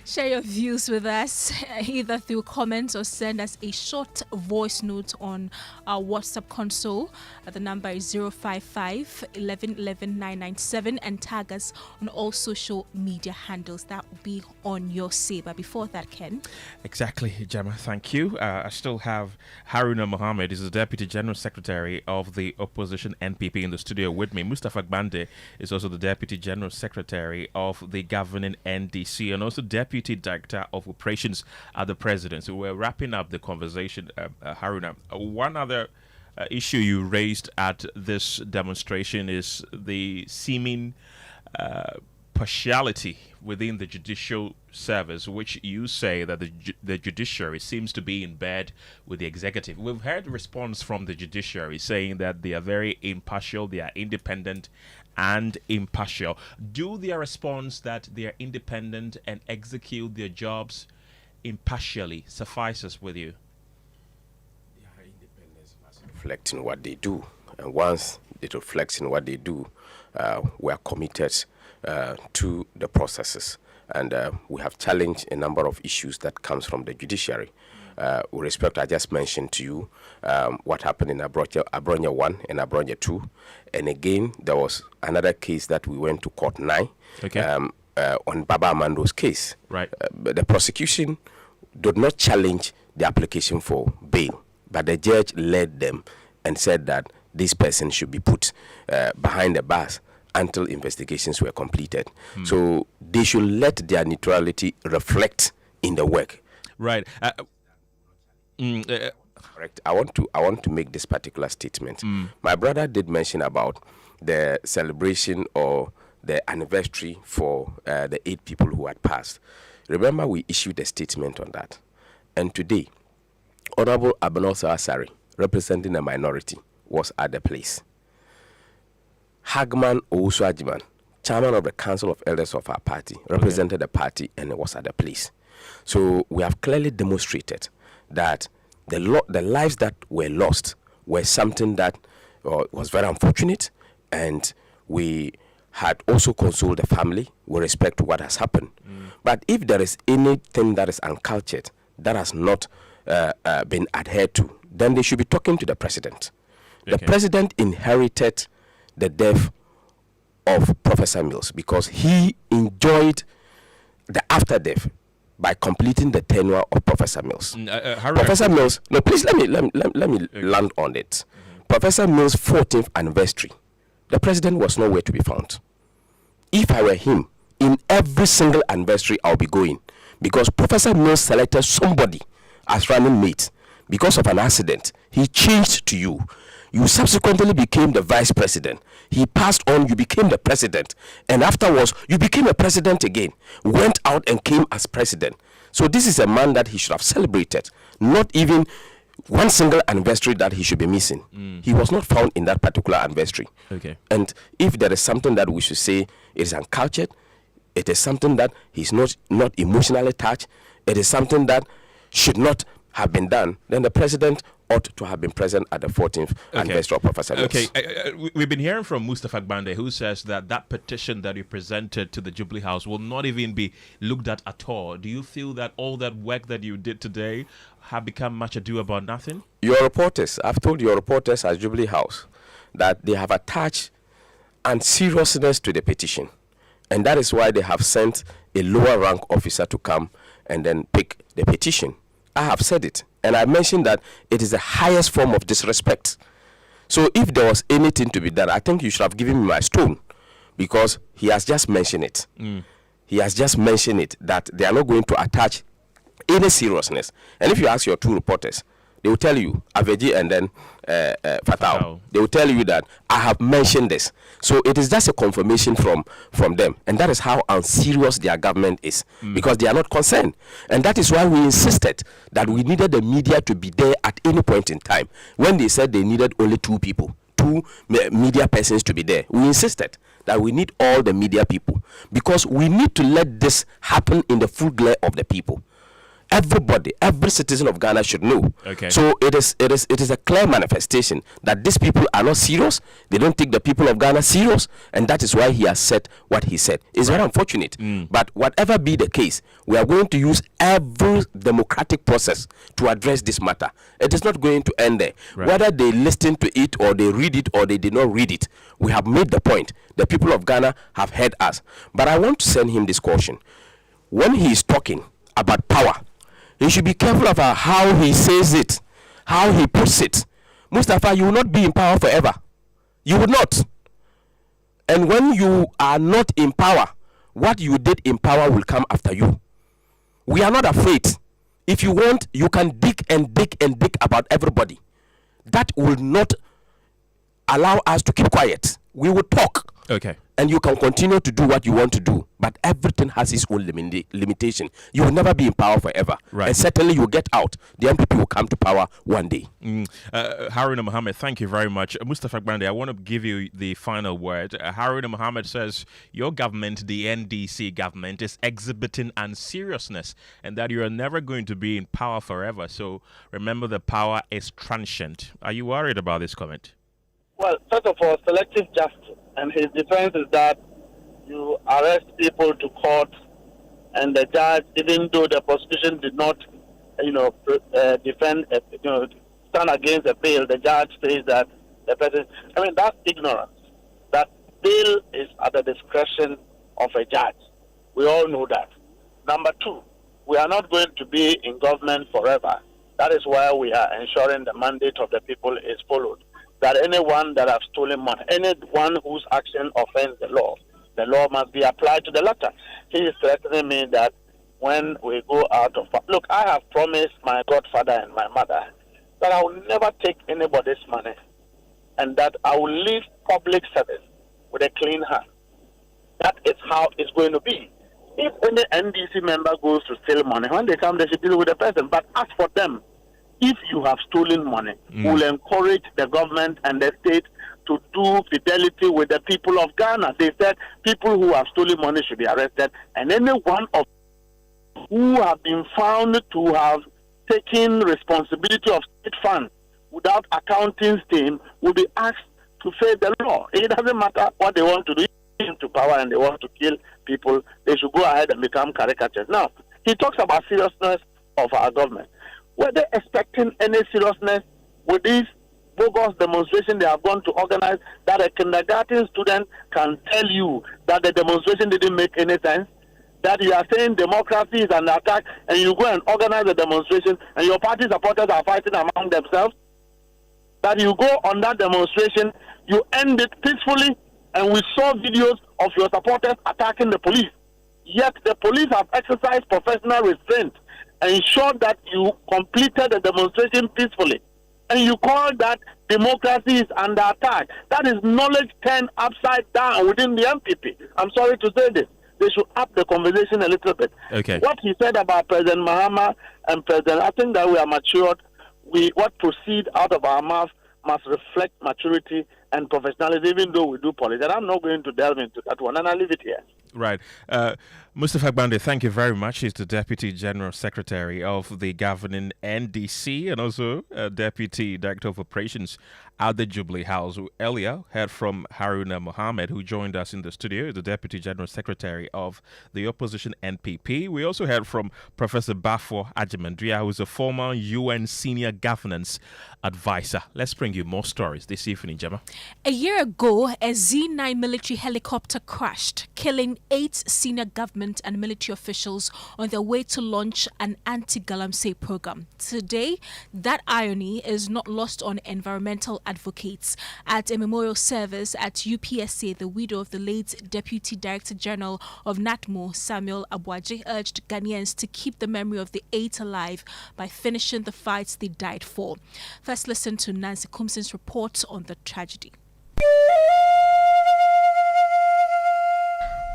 Share your views with us either through comments or send us a short voice note on our WhatsApp console. The number is 055 11 11 997 and tag us on all social media handles. That will be on your say. But before that, Ken. Exactly, Gemma. Thank you. I still have Haruna Mohammed. He's the Deputy General Secretary of the Opposition NPP in the studio with me. Mustafa Gbande is also the Deputy General Secretary of the governing NDC and also Deputy Director of Operations at the Presidency. We're wrapping up the conversation, Haruna. One other issue you raised at this demonstration is the seeming partiality within the Judicial Service, which you say that the judiciary seems to be in bed with the executive. We've heard a response from the judiciary saying that they are very impartial, they are independent and impartial. Do their response that they are independent and execute their jobs impartially suffices with you? Their independence must reflect in what they do. And once it reflects in what they do, we are committed to the processes. And we have challenged a number of issues that comes from the judiciary. With respect, I just mentioned to you what happened in Abronya 1 and Abronya 2. And again, there was another case that we went to Court 9 on Baba Amando's case. Right. The prosecution did not challenge the application for bail, but the judge led them and said that this person should be put behind the bars until investigations were completed. So they should let their neutrality reflect in the work. Right. Correct. I want to make this particular statement. My brother did mention about the celebration or the anniversary for the 8 people who had passed. Remember, we issued a statement on that. And today, Honorable Abenosa Asari, representing a minority, was at the place. Hagman Owusu-Ajiman, chairman of the Council of Elders of our party, represented the party and was at the place. So we have clearly demonstrated that the lives that were lost were something that was very unfortunate, and we had also consoled the family with respect to what has happened. But if there is anything that is uncultured, that has not been adhered to, then they should be talking to the president. The president inherited the death of Professor Mills because he enjoyed the after death by completing the tenure of Professor Mills. Professor Mills, no, please let me land on it. Professor Mills' 14th anniversary, the president was nowhere to be found. If I were him, in every single anniversary I'll be going, because Professor Mills selected somebody as running mate because of an accident. He changed to you. You subsequently became the vice president. He passed on, you became the president. And afterwards, you became a president again. Went out and came as president. So this is a man that he should have celebrated. Not even one single anniversary that he should be missing. He was not found in that particular anniversary. And if there is something that we should say it is uncultured, it is something that he's not emotionally touched, it is something that should not have been done, then the president ought to have been present at the 14th anniversary of Professor Mills. We've been hearing from Mustafa Gbande, who says that petition that you presented to the Jubilee House will not even be looked at all. Do you feel that all that work that you did today have become much ado about nothing? Your reporters, I've told your reporters at Jubilee House that they have attached seriousness to the petition. And that is why they have sent a lower rank officer to come and then pick the petition. I have said it, and I mentioned that it is the highest form of disrespect. So if there was anything to be done, I think you should have given me my stone, because he has just mentioned it. He has just mentioned it, that they are not going to attach any seriousness. And if you ask your two reporters, they will tell you, Aveji and then Fatao, they will tell you that I have mentioned this. So it is just a confirmation from them. And that is how unserious their government is, because they are not concerned. And that is why we insisted that we needed the media to be there at any point in time. When they said they needed only two media persons to be there, we insisted that we need all the media people, because we need to let this happen in the full glare of the people. Everybody, every citizen of Ghana should know. So it is a clear manifestation that these people are not serious. They don't take the people of Ghana serious, and that is why he has said what he said. It's very unfortunate. But whatever be the case, we are going to use every democratic process to address this matter. It is not going to end there. Whether they listen to it or they read it or they did not read it, we have made the point. The people of Ghana have heard us. But I want to send him this caution. When he is talking about power, he should be careful about how he says it, how he puts it. Mustafa, you will not be in power forever. You will not. And when you are not in power, what you did in power will come after you. We are not afraid. If you want, you can dig and dig and dig about everybody. That will not allow us to keep quiet. We will talk. And you can continue to do what you want to do, but everything has its own limitation. You will never be in power forever, and certainly you will get out. The NPP will come to power one day. Haruna Mohammed, thank you very much. Mustafa Gbande, I want to give you the final word. Haruna Mohammed says your government, the NDC government, is exhibiting unseriousness, and that you are never going to be in power forever. So remember, the power is transient. Are you worried about this comment? Well, first of all, selective justice. And his defense is that you arrest people to court, and the judge, even though the prosecution did not, defend, stand against the bail, the judge says that the person. I mean, that's ignorance. That bail is at the discretion of a judge. We all know that. Number two, we are not going to be in government forever. That is why we are ensuring the mandate of the people is followed. That anyone that have stolen money, anyone whose action offends the law must be applied to the letter. He is threatening me that when we go out of... Look, I have promised my godfather and my mother that I will never take anybody's money, and that I will leave public service with a clean hand. That is how it's going to be. If any NDC member goes to steal money, when they come, they should deal with the person. But as for them, if you have stolen money, we'll encourage the government and the state to do fidelity with the people of Ghana. They said people who have stolen money should be arrested, and anyone of who have been found to have taken responsibility of state funds without accounting scheme will be asked to face the law. It doesn't matter what they want to do into power and they want to kill people, they should go ahead and become caricatures. Now, he talks about seriousness of our government. Were they expecting any seriousness with this bogus demonstration they have gone to organize, that a kindergarten student can tell you that the demonstration didn't make any sense? That you are saying democracy is under attack, and you go and organize a demonstration, and your party supporters are fighting among themselves? That you go on that demonstration, you end it peacefully, and we saw videos of your supporters attacking the police. Yet the police have exercised professional restraint and ensured that you completed the demonstration peacefully. And you call that democracy is under attack. That is knowledge turned upside down within the NPP. I'm sorry to say this. They should up the conversation a little bit. Okay. What he said about President Mahama and President, I think that we are matured. What proceed out of our mouth must reflect maturity and professionalism, even though we do politics. And I'm not going to delve into that one, and I'll leave it here. Right. Mustafa Gbande, thank you very much. He's the Deputy General Secretary of the governing NDC and also Deputy Director of Operations at the Jubilee House. We earlier heard from Haruna Mohammed, who joined us in the studio, the Deputy General Secretary of the opposition NPP. We also heard from Professor Bafo Ajimandria, who is a former UN Senior Governance Advisor. Let's bring you more stories this evening, Gemma. A year ago, a Z-9 military helicopter crashed, killing 8 senior government and military officials on their way to launch an anti-galamsey program. Today, that irony is not lost on environmental advocates. At a memorial service at UPSA, the widow of the late Deputy Director General of NATMO, Samuel Abwaje, urged Ghanaians to keep the memory of the 8 alive by finishing the fights they died for. First, listen to Nancy Kumson's report on the tragedy.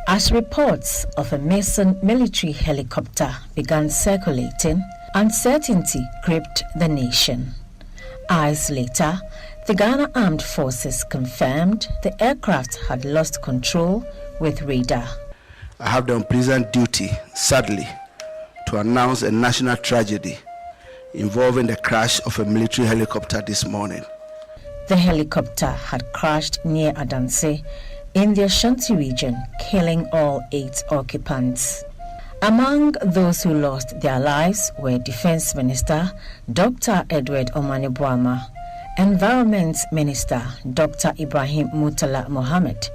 As reports of a Mason military helicopter began circulating, uncertainty gripped the nation. Hours later, the Ghana Armed Forces confirmed the aircraft had lost control with radar. I have the unpleasant duty, sadly, to announce a national tragedy involving the crash of a military helicopter this morning. The helicopter had crashed near Adanse in the Ashanti region, killing all 8 occupants. Among those who lost their lives were Defense Minister Dr. Edward Omane Boama, Environment Minister Dr. Ibrahim Mutala Mohammed,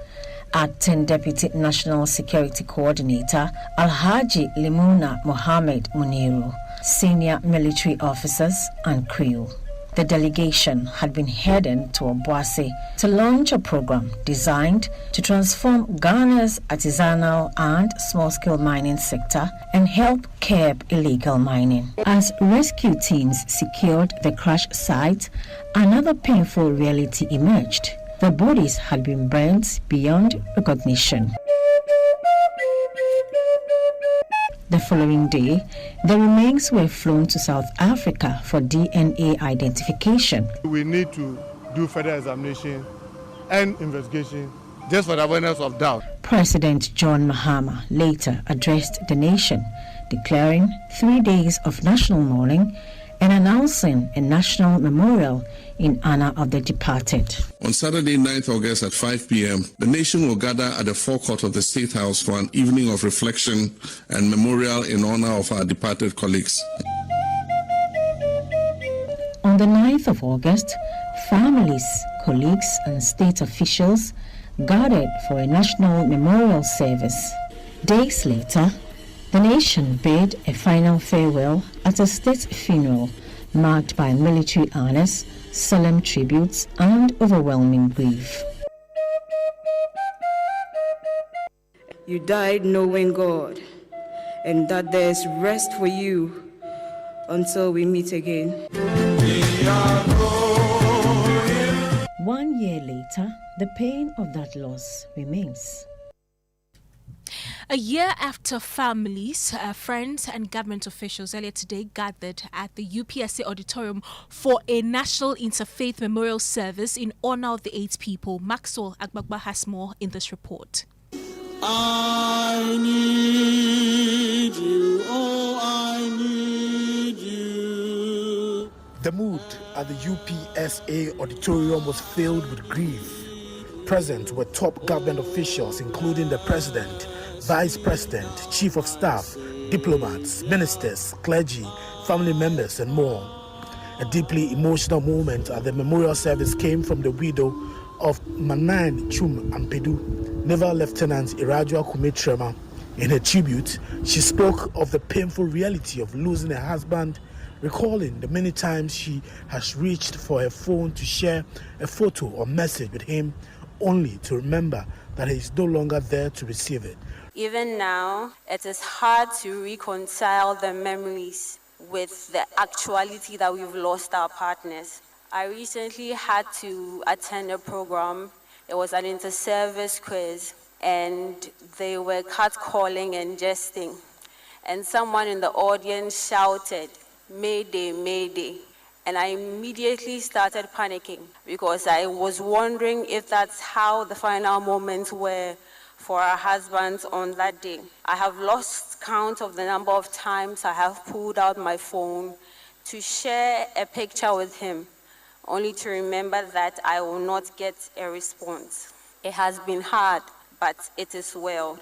Acting Deputy National Security Coordinator Alhaji Limuna Mohammed Muniru, senior military officers and crew. The delegation had been heading to Obuasi to launch a program designed to transform Ghana's artisanal and small-scale mining sector and help curb illegal mining. As rescue teams secured the crash site, another painful reality emerged. The bodies had been burnt beyond recognition. The following day, the remains were flown to South Africa for DNA identification. We need to do further examination and investigation just for the awareness of doubt. President John Mahama later addressed the nation, declaring 3 days of national mourning and announcing a national memorial in honor of the departed. On Saturday, 9th August at 5 p.m., the nation will gather at the forecourt of the State House for an evening of reflection and memorial in honor of our departed colleagues. On the 9th of August, families, colleagues, and state officials gathered for a national memorial service. Days later, the nation bade a final farewell at a state funeral marked by military honors, solemn tributes, and overwhelming grief. You died knowing God, and that there's rest for you until we meet again. 1 year later, the pain of that loss remains. A year after families, friends and government officials earlier today gathered at the UPSA auditorium for a national interfaith memorial service in honor of the 8 people, Maxwell Agbagba has more in this report. I need you, oh I need you. The mood at the UPSA auditorium was filled with grief. Present were top government officials, including the President, Vice President, Chief of Staff, diplomats, ministers, clergy, family members, and more. A deeply emotional moment at the memorial service came from the widow of Manan Chum Ampedu, Naval Lieutenant Irajua Kumetrema. In her tribute, she spoke of the painful reality of losing her husband, recalling the many times she has reached for her phone to share a photo or message with him, only to remember that he is no longer there to receive it. Even now, it is hard to reconcile the memories with the actuality that we've lost our partners. I recently had to attend a program. It was an inter-service quiz, and they were catcalling and jesting. And someone in the audience shouted, "Mayday, Mayday." And I immediately started panicking because I was wondering if that's how the final moments were for our husbands on that day. I have lost count of the number of times I have pulled out my phone to share a picture with him, only to remember that I will not get a response. It has been hard, but it is well.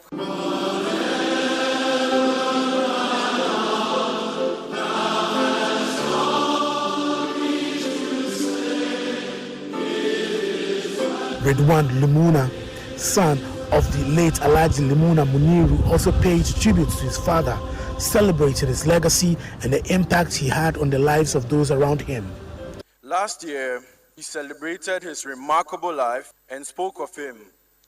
Redwan Limuna, son of the late Alhaji Limuna Muniru, also paid tribute to his father, celebrating his legacy and the impact he had on the lives of those around him. Last year, he celebrated his remarkable life and spoke of him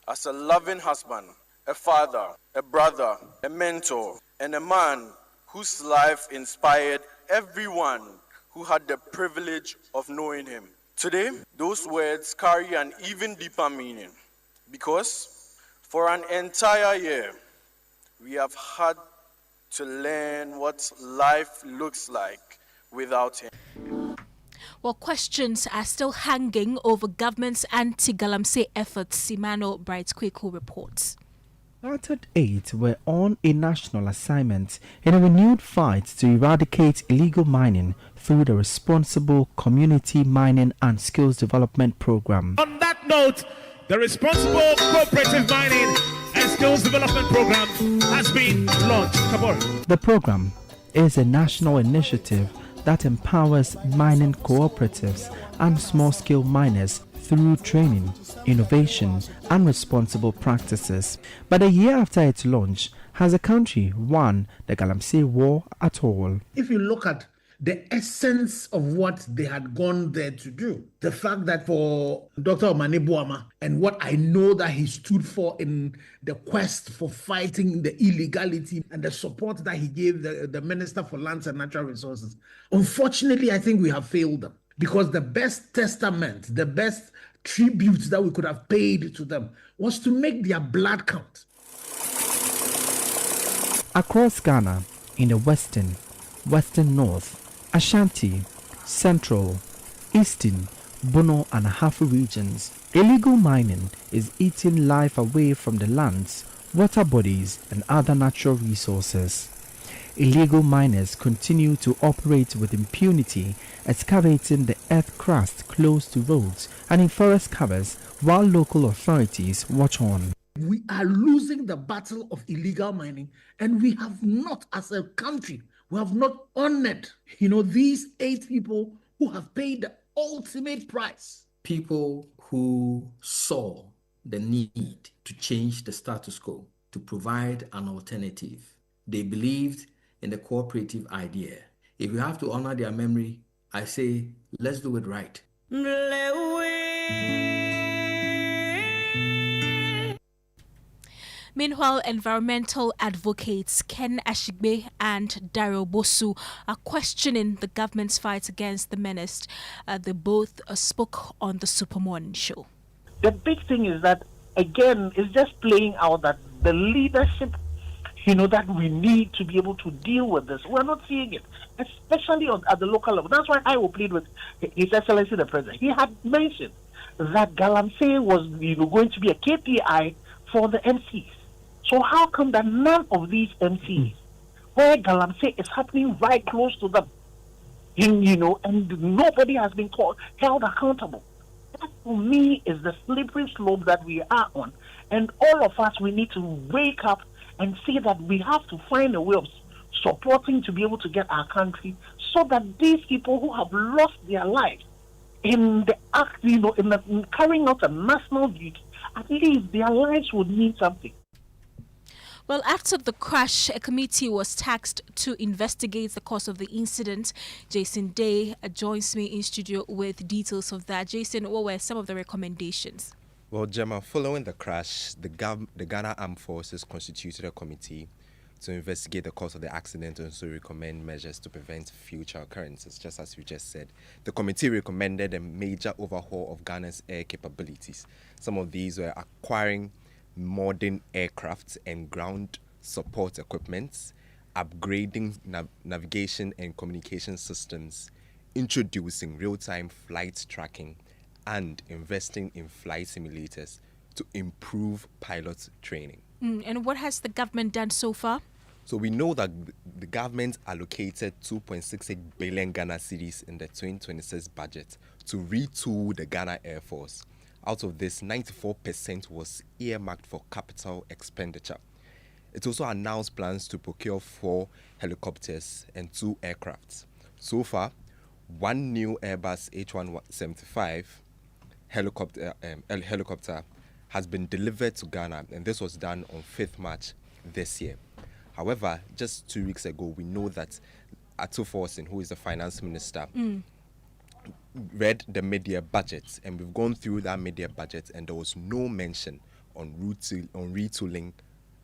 as a loving husband, a father, a brother, a mentor, and a man whose life inspired everyone who had the privilege of knowing him. Today, those words carry an even deeper meaning because for an entire year, we have had to learn what life looks like without him. Well, questions are still hanging over government's anti-Galamsey efforts, Emmanuel Bright-Kweku reports. Chartered 8 were on a national assignment in a renewed fight to eradicate illegal mining through the Responsible Community Mining and Skills Development Program. On that note, the Responsible Cooperative Mining and Skills Development Program has been launched. Kabori. The program is a national initiative that empowers mining cooperatives and small-scale miners through training, innovation, and responsible practices. But a year after its launch, has the country won the Galamsey War at all? If you look at the essence of what they had gone there to do, the fact that for Dr. Omane Boama and what I know that he stood for in the quest for fighting the illegality and the support that he gave the Minister for Lands and Natural Resources, unfortunately, I think we have failed them. Because the best testament, the best tribute that we could have paid to them was to make their blood count. Across Ghana, in the western north, Ashanti, central, eastern, Bono and Ahafu regions, illegal mining is eating life away from the lands, water bodies and other natural resources. Illegal miners continue to operate with impunity, excavating the earth crust close to roads and in forest covers while local authorities watch on. We are losing the battle of illegal mining, and we have not, as a country, we have not honored, these 8 people who have paid the ultimate price. People who saw the need to change the status quo, to provide an alternative. They believed in the cooperative idea. If you have to honor their memory, I say, let's do it right. Meanwhile, environmental advocates Ken Ashigbe and Daryl Bosu are questioning the government's fight against the menace. They both spoke on the Super Morning Show. The big thing is that, again, it's just playing out that the leadership that we need to be able to deal with this. We're not seeing it, especially at the local level. That's why I will plead with His Excellency the President. He had mentioned that Galamsey was going to be a KPI for the MCs. So how come that none of these MCs, where Galamsey is happening right close to them, and nobody has been held accountable? That, for me, is the slippery slope that we are on. And all of us, we need to wake up and see that we have to find a way of supporting to be able to get our country, so that these people who have lost their lives in the act, in carrying out a national duty, at least their lives would mean something. Well, after the crash, a committee was tasked to investigate the cause of the incident. Jason Day joins me in studio with details of that. Jason, what were some of the recommendations? Well, Gemma, following the crash, the Ghana Armed Forces constituted a committee to investigate the cause of the accident and also recommend measures to prevent future occurrences, just as you just said. The committee recommended a major overhaul of Ghana's air capabilities. Some of these were acquiring modern aircraft and ground support equipment, upgrading navigation and communication systems, introducing real-time flight tracking, and investing in flight simulators to improve pilot training. And what has the government done so far? So we know that the government allocated 2.68 billion Ghana cedis in the 2026 budget to retool the Ghana Air Force. Out of this, 94% was earmarked for capital expenditure. It also announced plans to procure 4 helicopters and 2 aircrafts. So far, 1 new Airbus H175 helicopter has been delivered to Ghana, and this was done on 5th March this year. However, just 2 weeks ago, we know that Ato Forson, who is the finance minister, read the mid-year budget, and we've gone through that mid-year budget, and there was no mention on retooling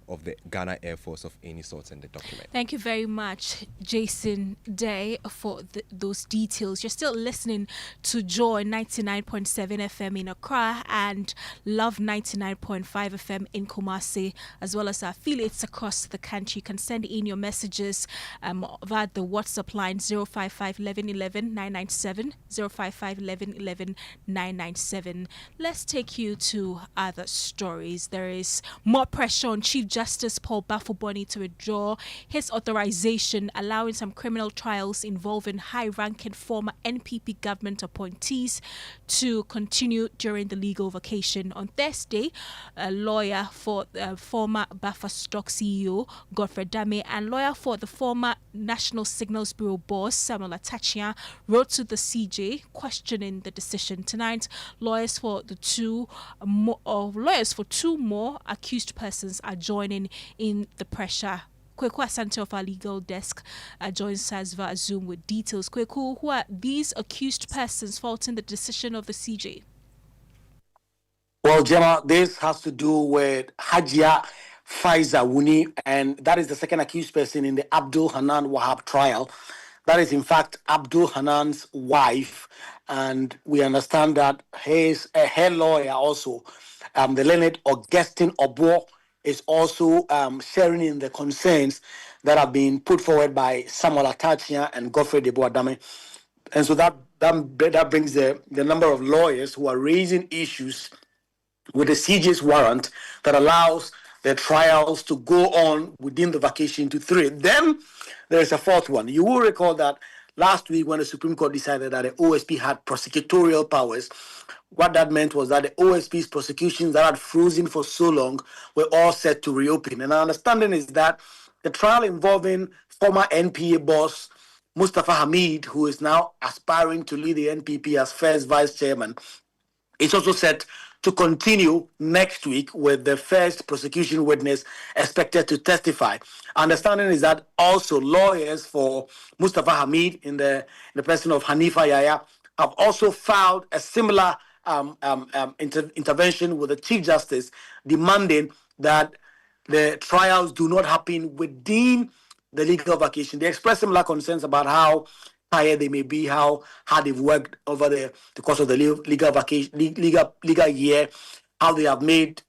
of the Ghana Air Force of any sort in the document. Thank you very much, Jason Day, for those details. You're still listening to Joy 99.7 FM in Accra and Love 99.5 FM in Kumasi, as well as our affiliates across the country. You can send in your messages via the WhatsApp line 055 11 11 997, 055 11 11 997. Let's take you to other stories. There is more pressure on Chief Justice Paul Bafuboni to withdraw his authorization, allowing some criminal trials involving high-ranking former NPP government appointees to continue during the legal vacation. On Thursday, a lawyer for the former Bafa Stock CEO, Godfrey Dame, and lawyer for the former National Signals Bureau boss, Samuel Atachia, wrote to the CJ questioning the decision. Tonight, lawyers for 2 more accused persons are joining in the pressure. Kweku Asante of our legal desk joins us via Zoom with details. Kweku, who are these accused persons faulting the decision of the CJ? Well, Gemma, this has to do with Hajia Faiza Wuni, and that is the second accused person in the Abdul Hanan Wahab trial. That is, in fact, Abdul Hanan's wife, and we understand that her lawyer also, the learned Augustine Obo, is also sharing in the concerns that have been put forward by Samuel Atachia and Godfrey Dame. And so that brings the number of lawyers who are raising issues with the CJ's warrant that allows the trials to go on within the vacation to 3. Then there is a 4th one. You will recall that last week when the Supreme Court decided that the OSP had prosecutorial powers, what that meant was that the OSP's prosecutions that had frozen for so long were all set to reopen. And our understanding is that the trial involving former NPA boss Mustafa Hamid, who is now aspiring to lead the NPP as first vice chairman, is also set to continue next week with the first prosecution witness expected to testify. Understanding is that also lawyers for Mustafa Hamid in the person of Hanifa Yahya have also filed a similar intervention with the Chief Justice, demanding that the trials do not happen within the legal vacation. They express similar concerns about how tired they may be, how hard they've worked over the course of the legal vacation, legal year, how they have made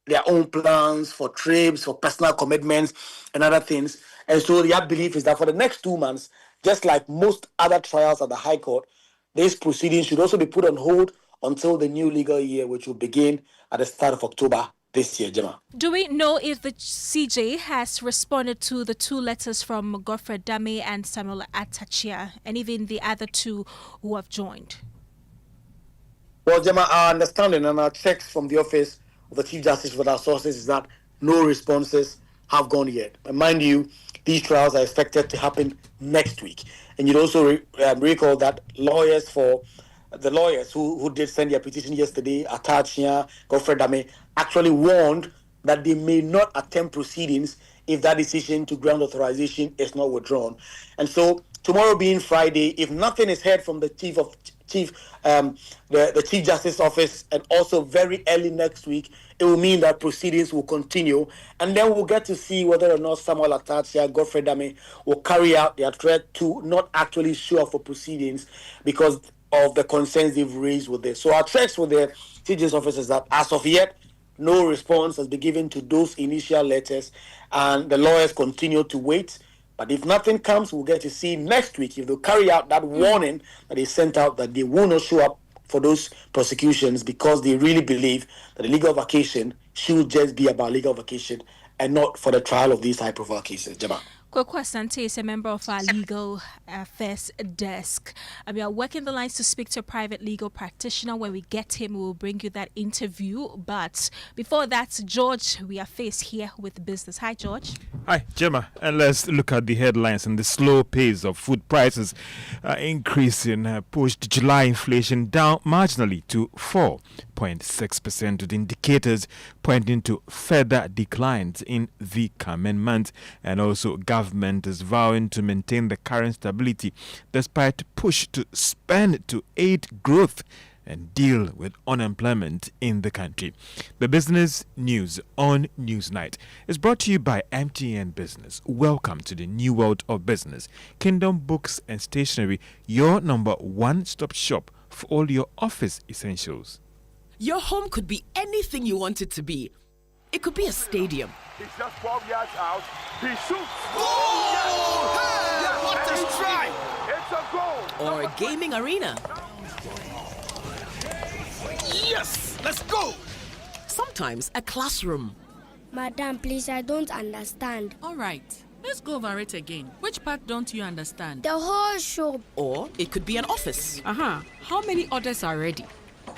their own plans for trips, for personal commitments, and other things. And so their belief is that for the next 2 months, just like most other trials at the High Court, these proceedings should also be put on hold until the new legal year, which will begin at the start of October this year, Gemma. Do we know if the CJ has responded to the 2 letters from Godfrey Dame and Samuel Atachia, and even the other 2 who have joined? Well, Gemma, our understanding and our checks from the office of the Chief Justice with our sources is that no responses have gone yet. And mind you, these trials are expected to happen next week. And you'd also recall that the lawyers who did send their petition yesterday, Appiah, Godfrey Dame, actually warned that they may not attempt proceedings if that decision to grant authorization is not withdrawn. And so tomorrow being Friday, if nothing is heard from the Chief Justice Office, and also very early next week, it will mean that proceedings will continue, and then we'll get to see whether or not Samuel Appiah, Godfrey Dame will carry out their threat to not actually show up for proceedings because of the concerns they've raised with this. So our checks with the Chief Justice Office is that as of yet, no response has been given to those initial letters, and the lawyers continue to wait. But if nothing comes, we'll get to see next week if they'll carry out that warning that they sent out that they will not show up for those prosecutions because they really believe that the legal vacation should just be about legal vacation and not for the trial of these high-profile cases. Gemma. Kwekwa Asante is a member of our legal affairs desk. We are working the lines to speak to a private legal practitioner. When we get him, we will bring you that interview. But before that, George, we are faced here with business. Hi, George. Hi, Gemma. And let's look at the headlines. And the slow pace of food prices increasing pushed July inflation down marginally to 4.6%, with indicators pointing to further declines in the coming months. And also, government is vowing to maintain the current stability despite push to spend to aid growth and deal with unemployment in the country. The business news on Newsnight is brought to you by MTN Business. Welcome to the new world of business. Kingdom Books and Stationery, your number one-stop shop for all your office essentials. Your home could be anything you want it to be. It could be a stadium. He's just 12 yards out. He shoots. Oh! Hey! What a strike! It's a goal. Or a gaming arena. Yes! Let's go! Sometimes a classroom. Madam, please, I don't understand. All right. Let's go over it again. Which part don't you understand? The whole show. Or it could be an office. How many orders are ready?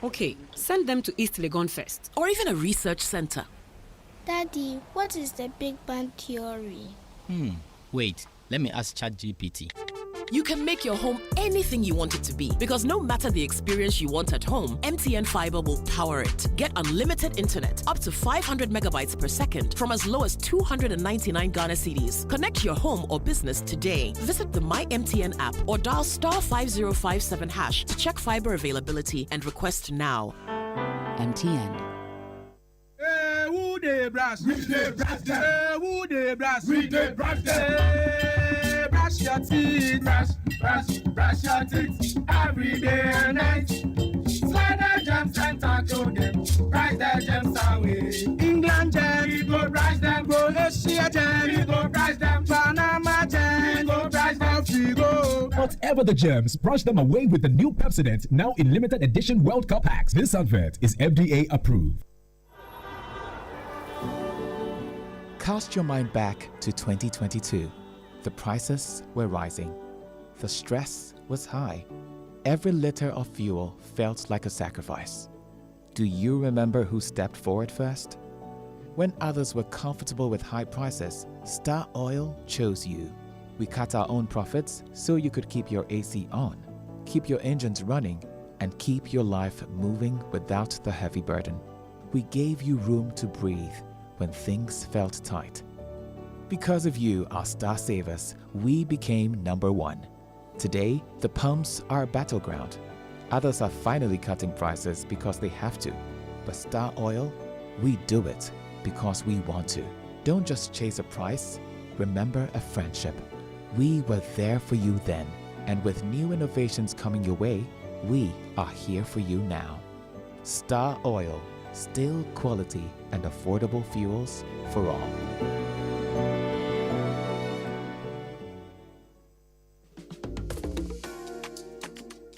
Okay, send them to East Legon first. Or even a research center. Daddy, what is the Big Bang Theory? Wait, let me ask ChatGPT. You can make your home anything you want it to be, because no matter the experience you want at home, MTN Fiber will power it. Get unlimited internet up to 500 megabytes per second from as low as 299 Ghana cedis. Connect your home or business today. Visit the My MTN app or dial *5057# to check fiber availability and request now. MTN. Who dey brush? We dey brush them. Who dey brush? We dey brush them. Brush your teeth. Brush your teeth. Every day and night. Slide the gems and tackle them. Brush the gems away. England gems, we go brush them. Go Asia gems, we go brush them. Panama gems, we go brush them. We go. Whatever the gems, brush them away with the new Pepsodent, now in limited edition World Cup packs. This advert is FDA approved. Cast your mind back to 2022. The prices were rising. The stress was high. Every liter of fuel felt like a sacrifice. Do you remember who stepped forward first? When others were comfortable with high prices, Star Oil chose you. We cut our own profits so you could keep your AC on, keep your engines running, and keep your life moving without the heavy burden. We gave you room to breathe when things felt tight. Because of you, our star savers, we became number one. Today, the pumps are a battleground. Others are finally cutting prices because they have to. But Star Oil, we do it because we want to. Don't just chase a price, remember a friendship. We were there for you then, and with new innovations coming your way, we are here for you now. Star Oil, still quality and affordable fuels for all.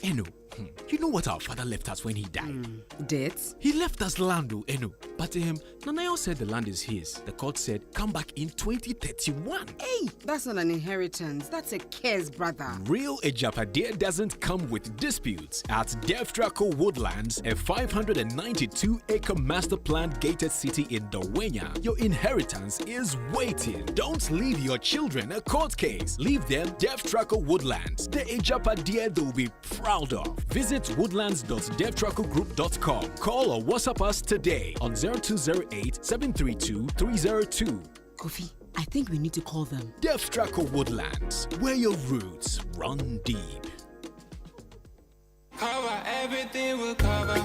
Eno, you know what our father left us when he died? Debts? He left us land, Eno. But Nanayo said the land is his. The court said, come back in 2031. Hey, that's not an inheritance. That's a curse, brother. Real Ejapadia doesn't come with disputes. At Devtraco Woodlands, a 592-acre master plan gated city in Dawenya, your inheritance is waiting. Don't leave your children a court case. Leave them Devtraco Woodlands, the Ejapadia they'll be proud of. Visit woodlands.devtracogroup.com. Call or WhatsApp us today on 0208 732 302. Kofi, I think we need to call them. Devtraco Woodlands, where your roots run deep. Cover everything will cover.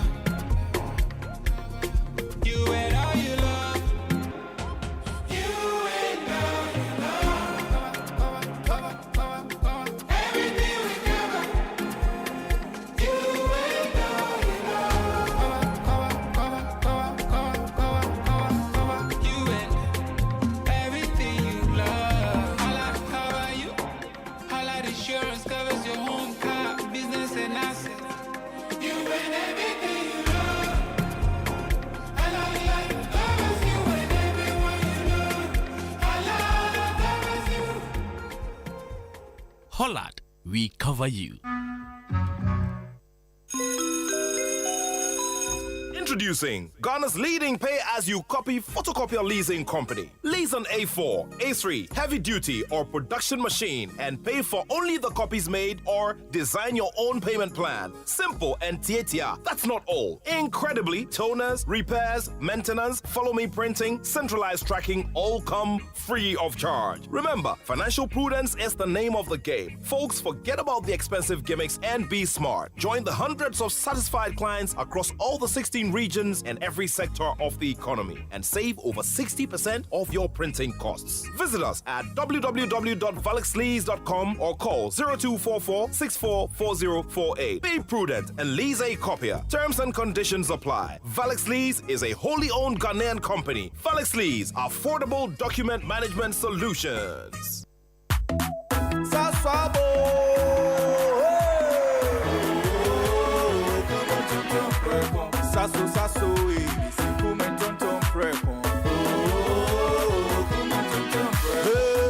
You and all you love. You and all you love. Cover, cover, cover, cover. Everything will cover. You and all you love. Cover, cover, cover, cover, cover, cover, cover. You and everything you love. Holla cover you. Holla insurance covers your home, car, business and assets. You and everything you love. Holla life covers you and everyone you love. Holla covers you. Hollard, we cover you. Introducing Ghana's leading pay-as-you-copy photocopier leasing company. Lease an A4, A3, heavy-duty or production machine and pay for only the copies made or design your own payment plan. Simple and tietia. That's not all. Incredibly, toners, repairs, maintenance, follow-me printing, centralized tracking all come free of charge. Remember, financial prudence is the name of the game. Folks, forget about the expensive gimmicks and be smart. Join the hundreds of satisfied clients across all the 16 regions and every sector of the economy and save over 60% of your printing costs. Visit us at www.valexlease.com or call 0244-644048. Be prudent and lease a copier. Terms and conditions apply. Valex Lease is a wholly owned Ghanaian company. Valex Lease, affordable document management solutions. Sasso, sasso, se come tonton preco.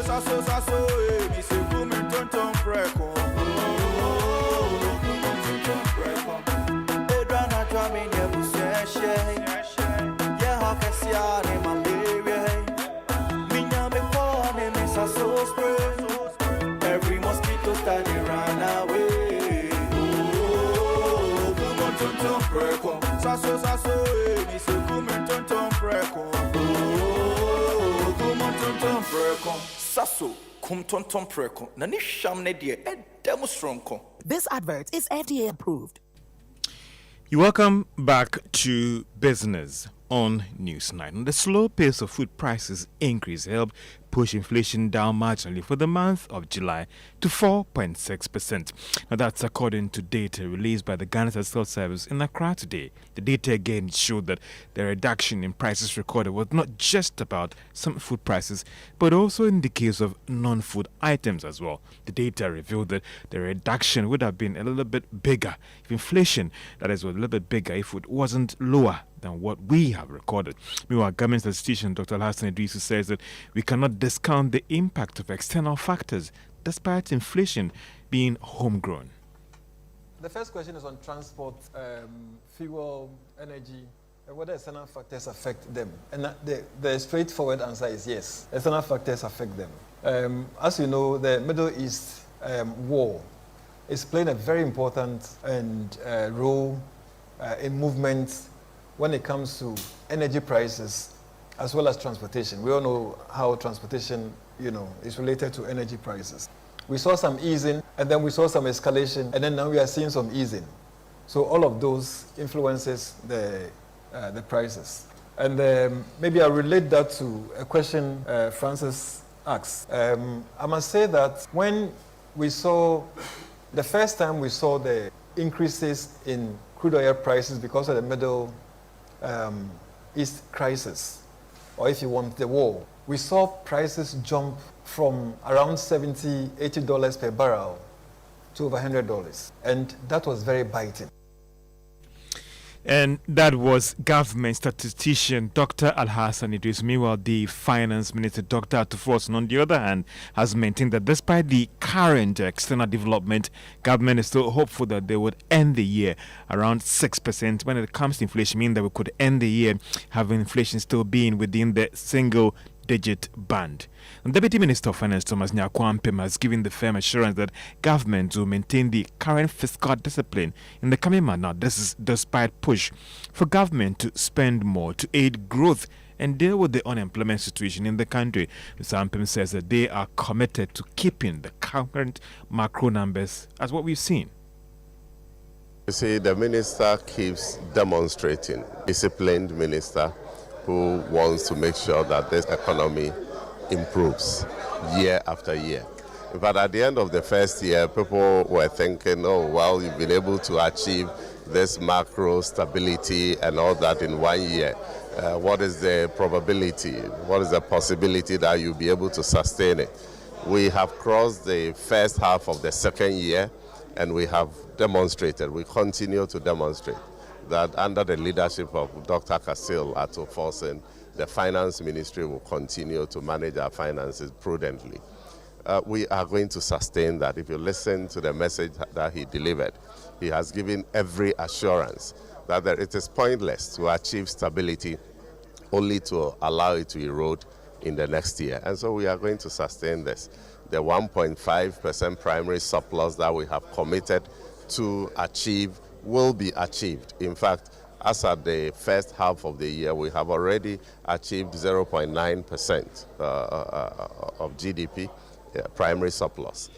Sasso, sasso, se come tonton preco. Edrana drama ne buseshe. Yeah, how can see any malaria? Minya me pone me sasso spray. Every mosquito study run away. Come on, tonton preco. Sasso, sasso, mi se come tonton preco. Come on, tonton preco. Sasso, come tonton preco. Nani shamne die e demonstronko. This advert is FDA approved. You welcome back to Business on Newsnight. The slow pace of food prices increase helped push inflation down marginally for the month of July to 4.6%. Now that's according to data released by the Ghana Statistical Service in Accra today. The data again showed that the reduction in prices recorded was not just about some food prices, but also in the case of non-food items as well. The data revealed that the reduction would have been a little bit bigger if inflation, that is, was a little bit bigger if it wasn't lower than what we have recorded. Meanwhile, government statistician Dr. Hassan Idrisu says that we cannot discount the impact of external factors despite inflation being homegrown. The first question is on transport, fuel, energy, and whether external factors affect them. And the straightforward answer is yes, external factors affect them. As you know, the Middle East war is playing a very important role in movements when it comes to energy prices as well as transportation. We all know how transportation, is related to energy prices. We saw some easing, and then we saw some escalation, and then now we are seeing some easing. So all of those influences the prices. And maybe I'll relate that to a question Francis asked. I must say that when we saw, the first time we saw the increases in crude oil prices because of the Middle East crisis, or if you want, the war, we saw prices jump from around $70, $80 per barrel to over $100. And that was very biting. And that was government statistician Dr. Alhassan Idris. Meanwhile, the finance minister Dr. Atufos, on the other hand, has maintained that despite the current external development, government is still hopeful that they would end the year around 6%. When it comes to inflation, meaning that we could end the year having inflation still being within the single-digit band. And Deputy Minister of Finance Thomas Nyakwampem has given the firm assurance that government will maintain the current fiscal discipline in the coming month. Now, this is despite push for government to spend more to aid growth and deal with the unemployment situation in the country. Mr. Ampem says that they are committed to keeping the current macro numbers as what we've seen. You see, the minister keeps demonstrating, disciplined minister who wants to make sure that this economy improves year after year. But at the end of the first year, people were thinking, oh, well, you've been able to achieve this macro stability and all that in 1 year. What is the probability? What is the possibility that you'll be able to sustain it? We have crossed the first half of the second year, and we have demonstrated, we continue to demonstrate that under the leadership of Dr. Kasil Atoforsen, the finance ministry will continue to manage our finances prudently. We are going to sustain that. If you listen to the message that he delivered, he has given every assurance that it is pointless to achieve stability only to allow it to erode in the next year. And so we are going to sustain this. The 1.5% primary surplus that we have committed to achieve will be achieved. In fact, as at the first half of the year, we have already achieved 0.9% of GDP primary surplus.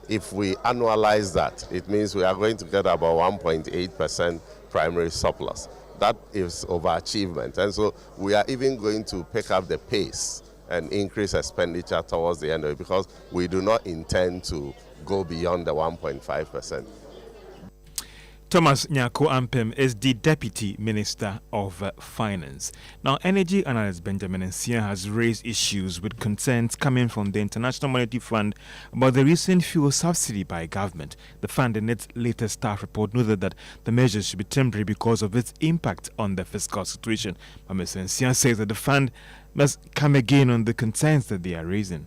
If we annualize that, it means we are going to get about 1.8% primary surplus. That is overachievement. And so we are even going to pick up the pace and increase expenditure towards the end of it because we do not intend to go beyond the 1.5%. Thomas Nyako Ampem is the Deputy Minister of Finance. Now, energy analyst Benjamin Nsia has raised issues with concerns coming from the International Monetary Fund about the recent fuel subsidy by government. The fund, in its latest staff report, noted that the measures should be temporary because of its impact on the fiscal situation. But Mr. Nsia says that the fund must come again on the concerns that they are raising.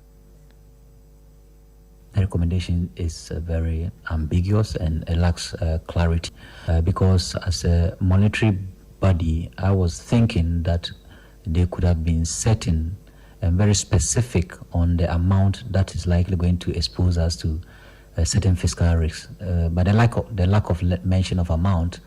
The recommendation is very ambiguous and it lacks clarity because as a monetary body, I was thinking that they could have been certain and very specific on the amount that is likely going to expose us to certain fiscal risks. But the lack of mention of amount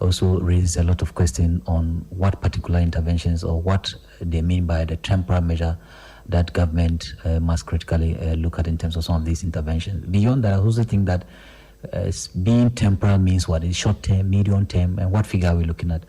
also raises a lot of questions on what particular interventions or what they mean by the temporary measure that government must critically look at in terms of some of these interventions. Beyond that, I also think that being temporal means what is short term, medium term, and what figure are we looking at?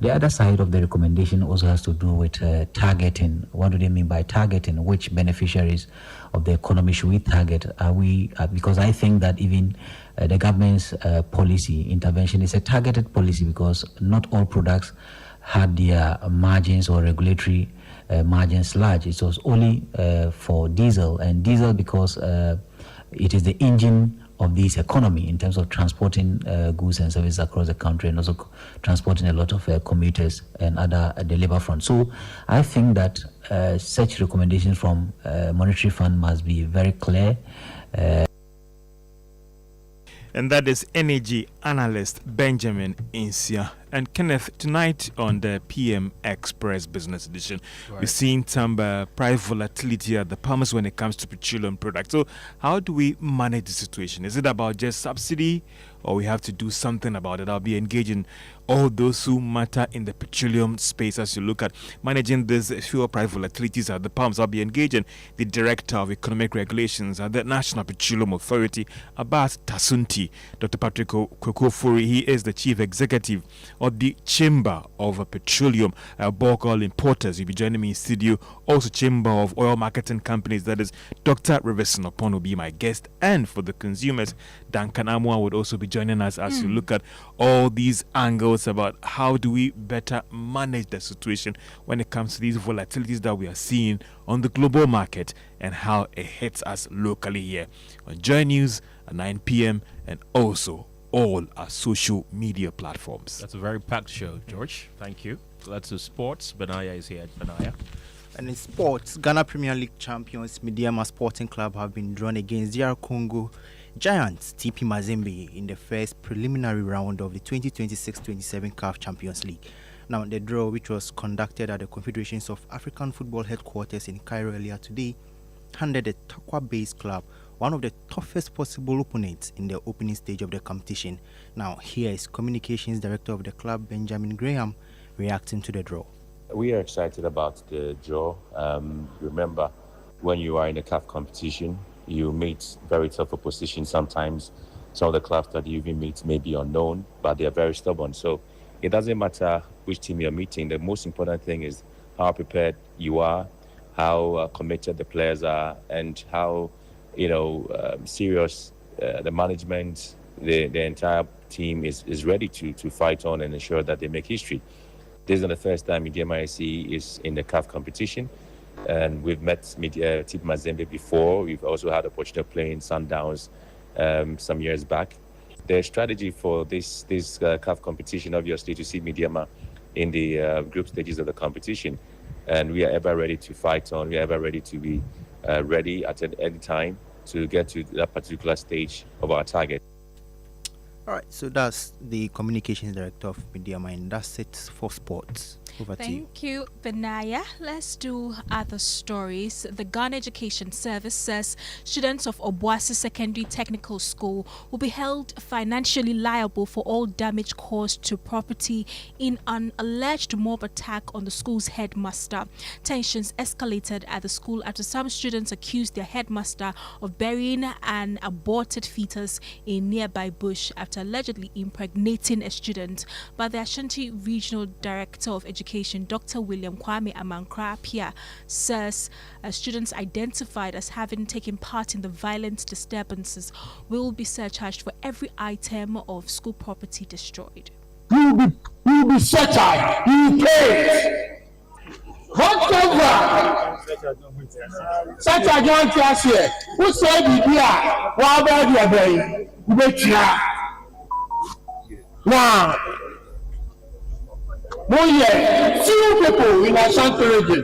The other side of the recommendation also has to do with targeting. What do they mean by targeting? Which beneficiaries of the economy should we target? Are we because I think that even the government's policy intervention is a targeted policy because not all products had their margins or regulatory margins large. It was only for diesel, and diesel because it is the engine of this economy in terms of transporting goods and services across the country and also transporting a lot of commuters and other the labor front. So I think that such recommendations from Monetary Fund must be very clear. And that is energy analyst Benjamin Nsia. And Kenneth, tonight on the PM Express Business Edition, we've seen some price volatility at the pumps when it comes to petroleum products. So how do we manage the situation? Is it about just subsidy or we have to do something about it? I'll be engaging all those who matter in the petroleum space as you look at managing these fuel price volatilities at the pumps. I'll be engaging the Director of Economic Regulations at the National Petroleum Authority, Abbas Tasunti, Dr. Patrick Kwekufuri. He is the Chief Executive of the Chamber of Petroleum Bulk Oil Importers. You'll be joining me in studio. Also, Chamber of Oil Marketing Companies, that is Dr. Riverson Upon will be my guest. And for the consumers, Duncan Amwa would also be joining us as you look at all these angles about how do we better manage the situation when it comes to these volatilities that we are seeing on the global market and how it hits us locally here on Joy News at 9 p.m. and also all our social media platforms. That's a very packed show, George. Thank you. Let's do sports. Benaya is here. Benaya. And in sports, Ghana Premier League champions Midiama Sporting Club have been drawn against DR Congo Giants TP Mazembe in the first preliminary round of the 2026-27 CAF Champions League. Now, the draw, which was conducted at the Confederations of African Football headquarters in Cairo earlier today, handed the Takwa-based club one of the toughest possible opponents in the opening stage of the competition. Now, here is Communications Director of the club, Benjamin Graham, reacting to the draw. We are excited about the draw. Remember, when you are in a CAF competition, you meet very tough opposition sometimes. Some of the clubs that you even meet may be unknown, but they are very stubborn. So it doesn't matter which team you're meeting. The most important thing is how prepared you are, how committed the players are, and how serious the management, the entire team is ready to fight on and ensure that they make history. This is not the first time Midiama SC is in the CAF competition, and we've met TP Mazembe before. We've also had the opportunity of playing Sundowns some years back. The strategy for this CAF competition, obviously, to see Midiama in the group stages of the competition, and we are ever ready to fight on. We are ever ready to be ready at any time to get to that particular stage of our target. All right, so that's the Communications Director of Midiama, and that's it for sports. Over to you. Thank you, Benaya. Let's do other stories. The Ghana Education Service says students of Obuasi Secondary Technical School will be held financially liable for all damage caused to property in an alleged mob attack on the school's headmaster. Tensions escalated at the school after some students accused their headmaster of burying an aborted fetus in nearby bush after allegedly impregnating a student. But the Ashanti Regional Director of Education, Dr. William Kwame Amankra Appiah, says students identified as having taken part in the violent disturbances will be surcharged for every item of school property destroyed. You will be surcharged. You will pay. Whatever surcharge you want to here, who said you here? What about your brain? You bet you now. Few people in Ashanti region.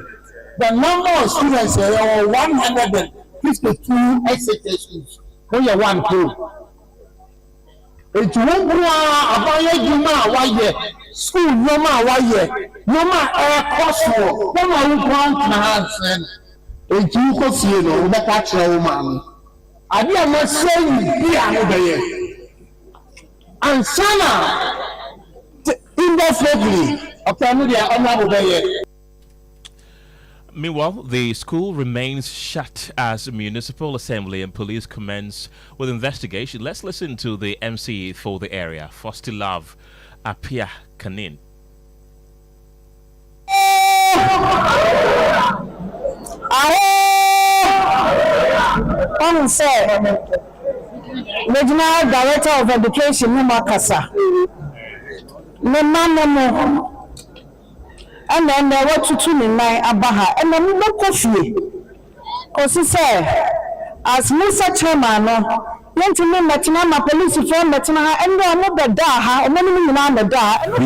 The number of students are 152 executions. We are one group. It's one about Gemma, why ye school, no matter why ye, no matter air cost war, no matter who ground hands and a Juko Sino, the catch your man. I did not say you be another. And Sana indefinitely. Meanwhile, the school remains shut as municipal assembly and police commence with investigation. Let's listen to the MC for the area, Fostilav Appiah Kanin. Regional Director of Education, Numakasa. No. And then there were two in my Abaha, and then we don't coffee. Because he said, as Mr. Chairman, we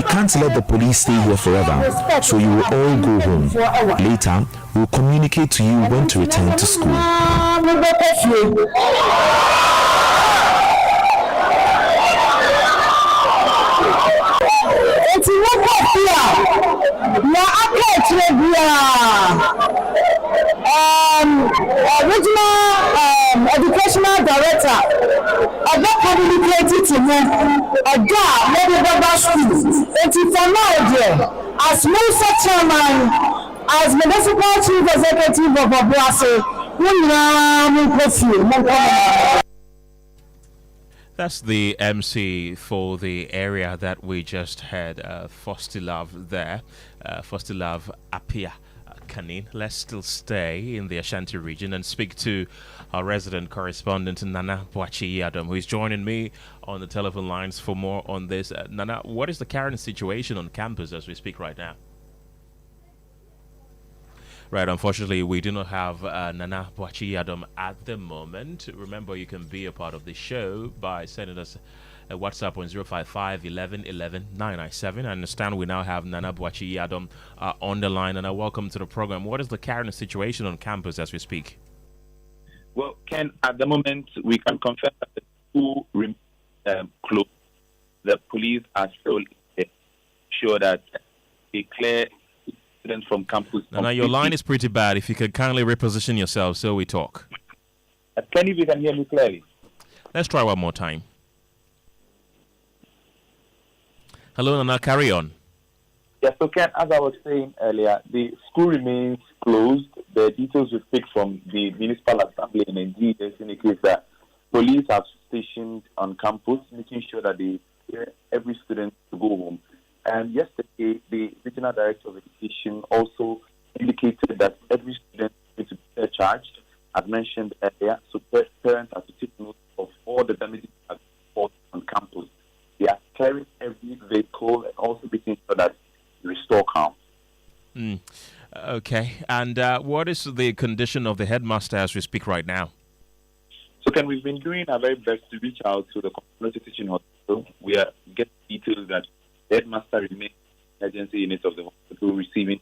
can't let the police stay here forever, so you will all go home. Later, we'll communicate to you when to return to school. It's not here. Regional Educational Director, I got communicated to me. A guy, maybe Baba School. It's for now, as Musa Chairman, as Municipal Chief Executive of Obuasi, That's the MC for the area that we just had, Fostilav there, Fostilav Appiah Kanin. Let's still stay in the Ashanti region and speak to our resident correspondent, Nana Boachi-Yadom, who is joining me on the telephone lines for more on this. Nana, what is the current situation on campus as we speak right now? Right, unfortunately, we do not have Nana Boachi-Yadom at the moment. Remember, you can be a part of the show by sending us WhatsApp on 055 11 11 997. I understand we now have Nana Boachi Yadom on the line, and welcome to the program. What is the current situation on campus as we speak? Well, Ken, at the moment, we can confirm that the school remains closed. The police are still sure that they clear students from campus. Now, your line is pretty bad. If you could kindly reposition yourself so we talk. Ken, if you can hear me clearly. Let's try one more time. Hello, Nana, carry on. Yes, so Ken, as I was saying earlier, the school remains closed. The details we pick from the municipal assembly, and indeed this indicates that police have stationed on campus, making sure that they clear every student to go home. And yesterday, the regional director of education also indicated that every student is to be charged, as mentioned earlier. So parents are to take note of all the damages that are caused on campus. They are clearing every vehicle and also making sure that they restore calm. Okay. And what is the condition of the headmaster as we speak right now? So, Ken, we've been doing our very best to reach out to the community teaching hospital. We are getting details that the headmaster remains in the emergency unit of the hospital receiving,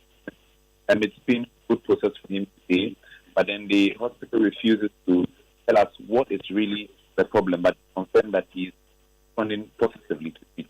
and it's been a good process for him today. But then the hospital refuses to tell us what is really the problem, but confirm that he's responding positively to it.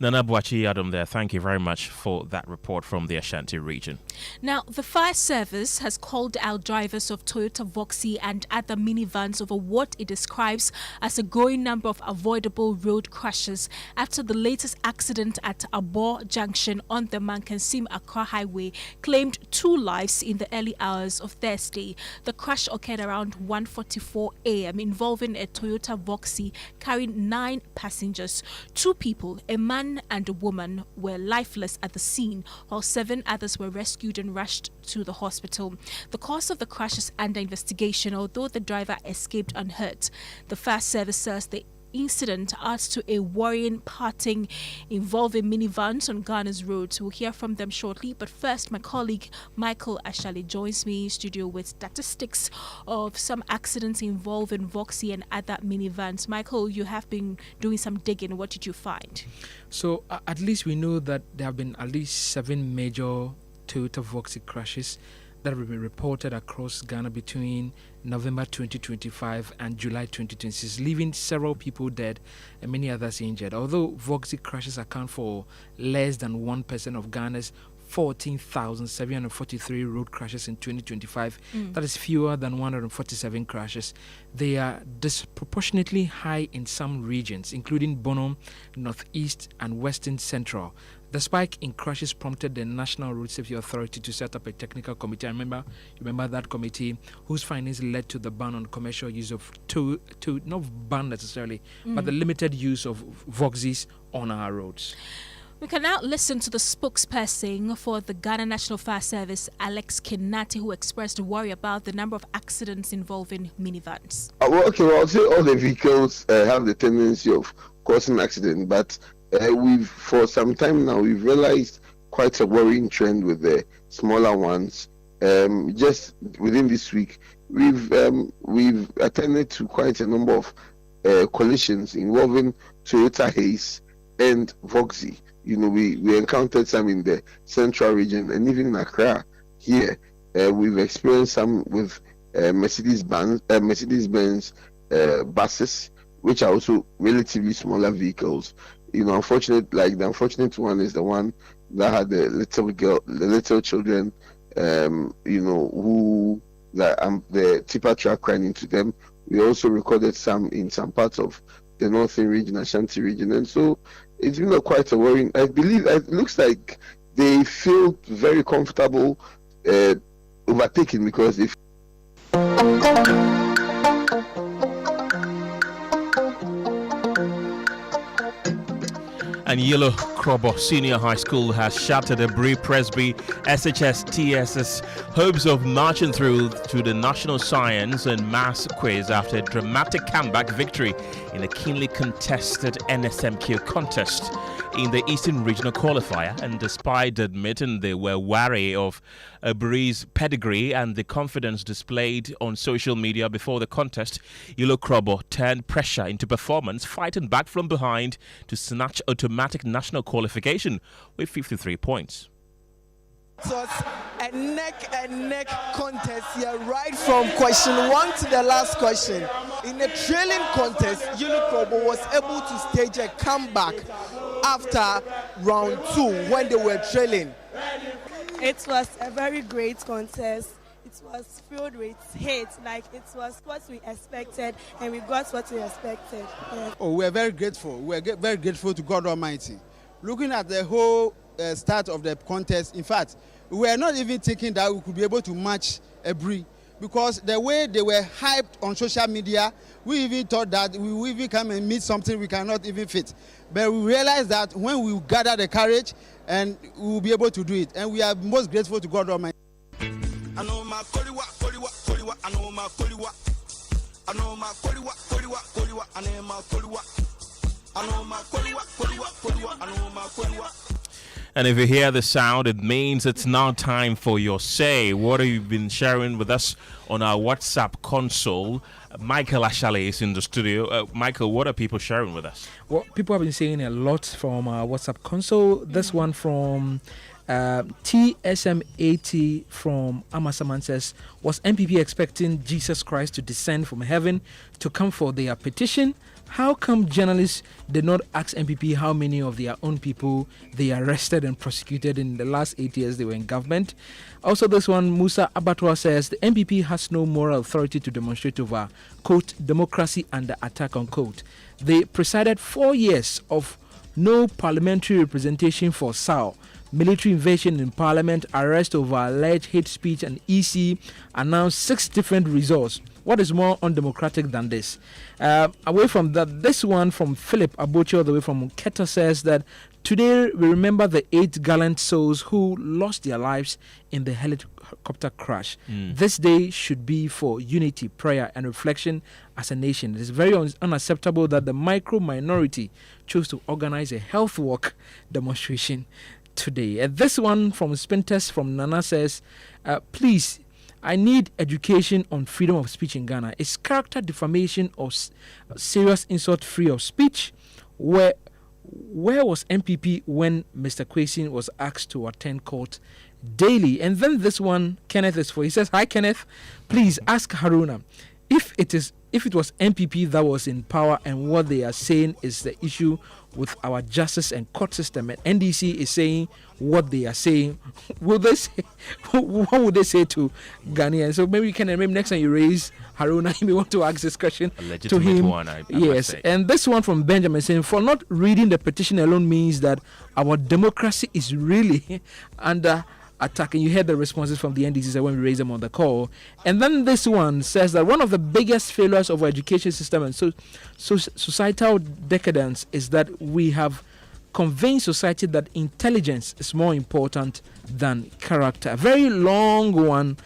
Nana Boachi Adam there, thank you very much for that report from the Ashanti region. Now, the fire service has called out drivers of Toyota Voxy and other minivans over what it describes as a growing number of avoidable road crashes after the latest accident at Abo Junction on the Mankansim-Accra Highway claimed 2 lives in the early hours of Thursday. The crash occurred around 1:44 a.m. involving a Toyota Voxy carrying 9 passengers. 2 people, a man and a woman, were lifeless at the scene, while 7 others were rescued and rushed to the hospital. The cause of the crash is under investigation, although the driver escaped unhurt. The fire service says the incident adds to a worrying pattern involving minivans on Ghana's roads. We'll hear from them shortly, but first my colleague Michael Ashali joins me in studio with statistics of some accidents involving Voxy and other minivans. Michael, you have been doing some digging. What did you find? So at least we know that there have been at least 7 major Toyota Voxy crashes that have been reported across Ghana between November 2025 and July 2026, leaving several people dead and many others injured. Although Voxy crashes account for less than 1% of Ghana's 14,743 road crashes in 2025, that is fewer than 147 crashes. They are disproportionately high in some regions, including Bonham, Northeast, and Western Central. The spike in crashes prompted the National Road Safety Authority to set up a technical committee. Remember that committee, whose findings led to the ban on commercial use of not ban necessarily, but the limited use of Voxys on our roads. We can now listen to the spokesperson for the Ghana National Fire Service, Alex Kenneth, who expressed worry about the number of accidents involving minivans. Well, I'll say all the vehicles have the tendency of causing accident, but for some time now, we've realized quite a worrying trend with the smaller ones. Just within this week, we've attended to quite a number of collisions involving Toyota Haze and Voxy. You know, we encountered some in the central region, and even in Accra here, we've experienced some with Mercedes-Benz buses, which are also relatively smaller vehicles. You know, the unfortunate one is the one that had the little children, who the tipper truck ran into them. We also recorded some in some parts of the northern region, Ashanti region, and so it's been quite a worrying. I believe it looks like they feel very comfortable overtaking, because if And Yellow Krobo Senior High School has shattered the Bree Presby SHS TS's hopes of marching through to the National Science and Maths Quiz after a dramatic comeback victory in a keenly contested NSMQ contest. in the Eastern Regional Qualifier, and despite admitting they were wary of Bree's pedigree and the confidence displayed on social media before the contest, Ilo Krobo turned pressure into performance, fighting back from behind to snatch automatic national qualification with 53 points. It was a neck contest here, right from question 1 to the last question. In a trailing contest, Unikrobo was able to stage a comeback after round 2 when they were trailing. It was a very great contest. It was filled with hate, like it was what we expected, and we got what we expected. Yeah. Oh, we're very grateful. Very grateful to God Almighty. Looking at the whole start of the contest, in fact, we were not even thinking that we could be able to match Bree, because the way they were hyped on social media, we even thought that we will even come and meet something we cannot even fit. But we realized that when we gather the courage, and we will be able to do it. And we are most grateful to God Almighty. And if you hear the sound, it means it's now time for your say. What have you been sharing with us on our WhatsApp console? Michael Ashale is in the studio. Michael, what are people sharing with us? Well, people have been saying a lot from our WhatsApp console. This one from TSM80 from Amasaman says, was NPP expecting Jesus Christ to descend from heaven to come for their petition? How come journalists did not ask NPP how many of their own people they arrested and prosecuted in the last 8 years they were in government? Also, this one, Musa Abatwa says, the NPP has no moral authority to demonstrate over, quote, democracy under attack, unquote. They presided 4 years of no parliamentary representation for SAO. Military invasion in parliament, arrest over alleged hate speech, and EC announced 6 different results. What is more undemocratic than this? Away from that, this one from Philip Abocho, all the way from Keta, says that today we remember the 8 gallant souls who lost their lives in the helicopter crash. This day should be for unity, prayer, and reflection as a nation. It is very unacceptable that the micro minority chose to organize a health walk demonstration today. This one from Spintes from Nana says, please, I need education on freedom of speech in Ghana. Is character defamation or serious insult free of speech? Where was NPP when Mr. Kwesi was asked to attend court daily? And then this one, Kenneth is for. He says, hi Kenneth, please ask Haruna if it was NPP that was in power and what they are saying is the issue with our justice and court system, and NDC is saying what they are saying, will they say, what would they say to Ghanaians? So maybe next time you raise Haruna, you may want to ask this question to him. Yes, and this one from Benjamin saying, for not reading the petition alone means that our democracy is really under attack. And you heard the responses from the NDCs when we raised them on the call. And then this one says that one of the biggest failures of our education system and societal decadence is that we have convinced society that intelligence is more important than character. A very long one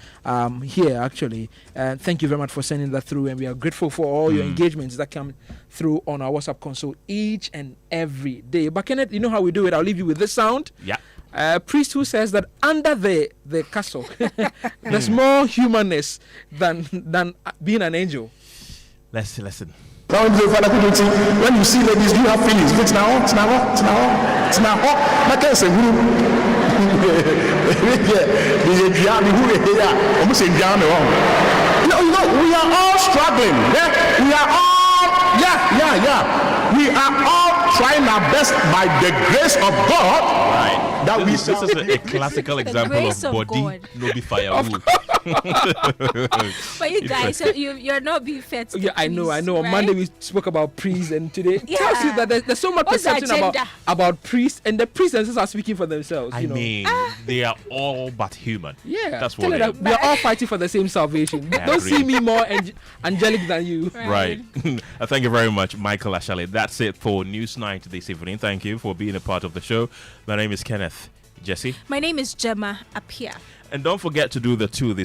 here, actually. Thank you very much for sending that through, and we are grateful for all your engagements that come through on our WhatsApp console each and every day. But Kenneth, you know how we do it. I'll leave you with this sound. Yeah. Priest who says that under the castle there's more humanness than being an angel. Let's listen. When you see ladies, do you have feelings? It's now. We are all struggling. We are all trying our best by the grace of God. Right. This is a classical example of body, no be firewood. But you guys, you're not being fair to yeah, I know. Right? On Monday we spoke about priests, and today tells you that there's so much perception about priests, and the priests themselves are speaking for themselves. I mean, they are all but human. Yeah, that's what they are. We are all fighting for the same salvation. Don't see me more angelic than you. Right. Thank you very much, Michael Ashale. That's it for News Night this evening. Thank you for being a part of the show. My name is Kenneth. Gyasi. My name is Gemma Appiah. And don't forget to do the 2 this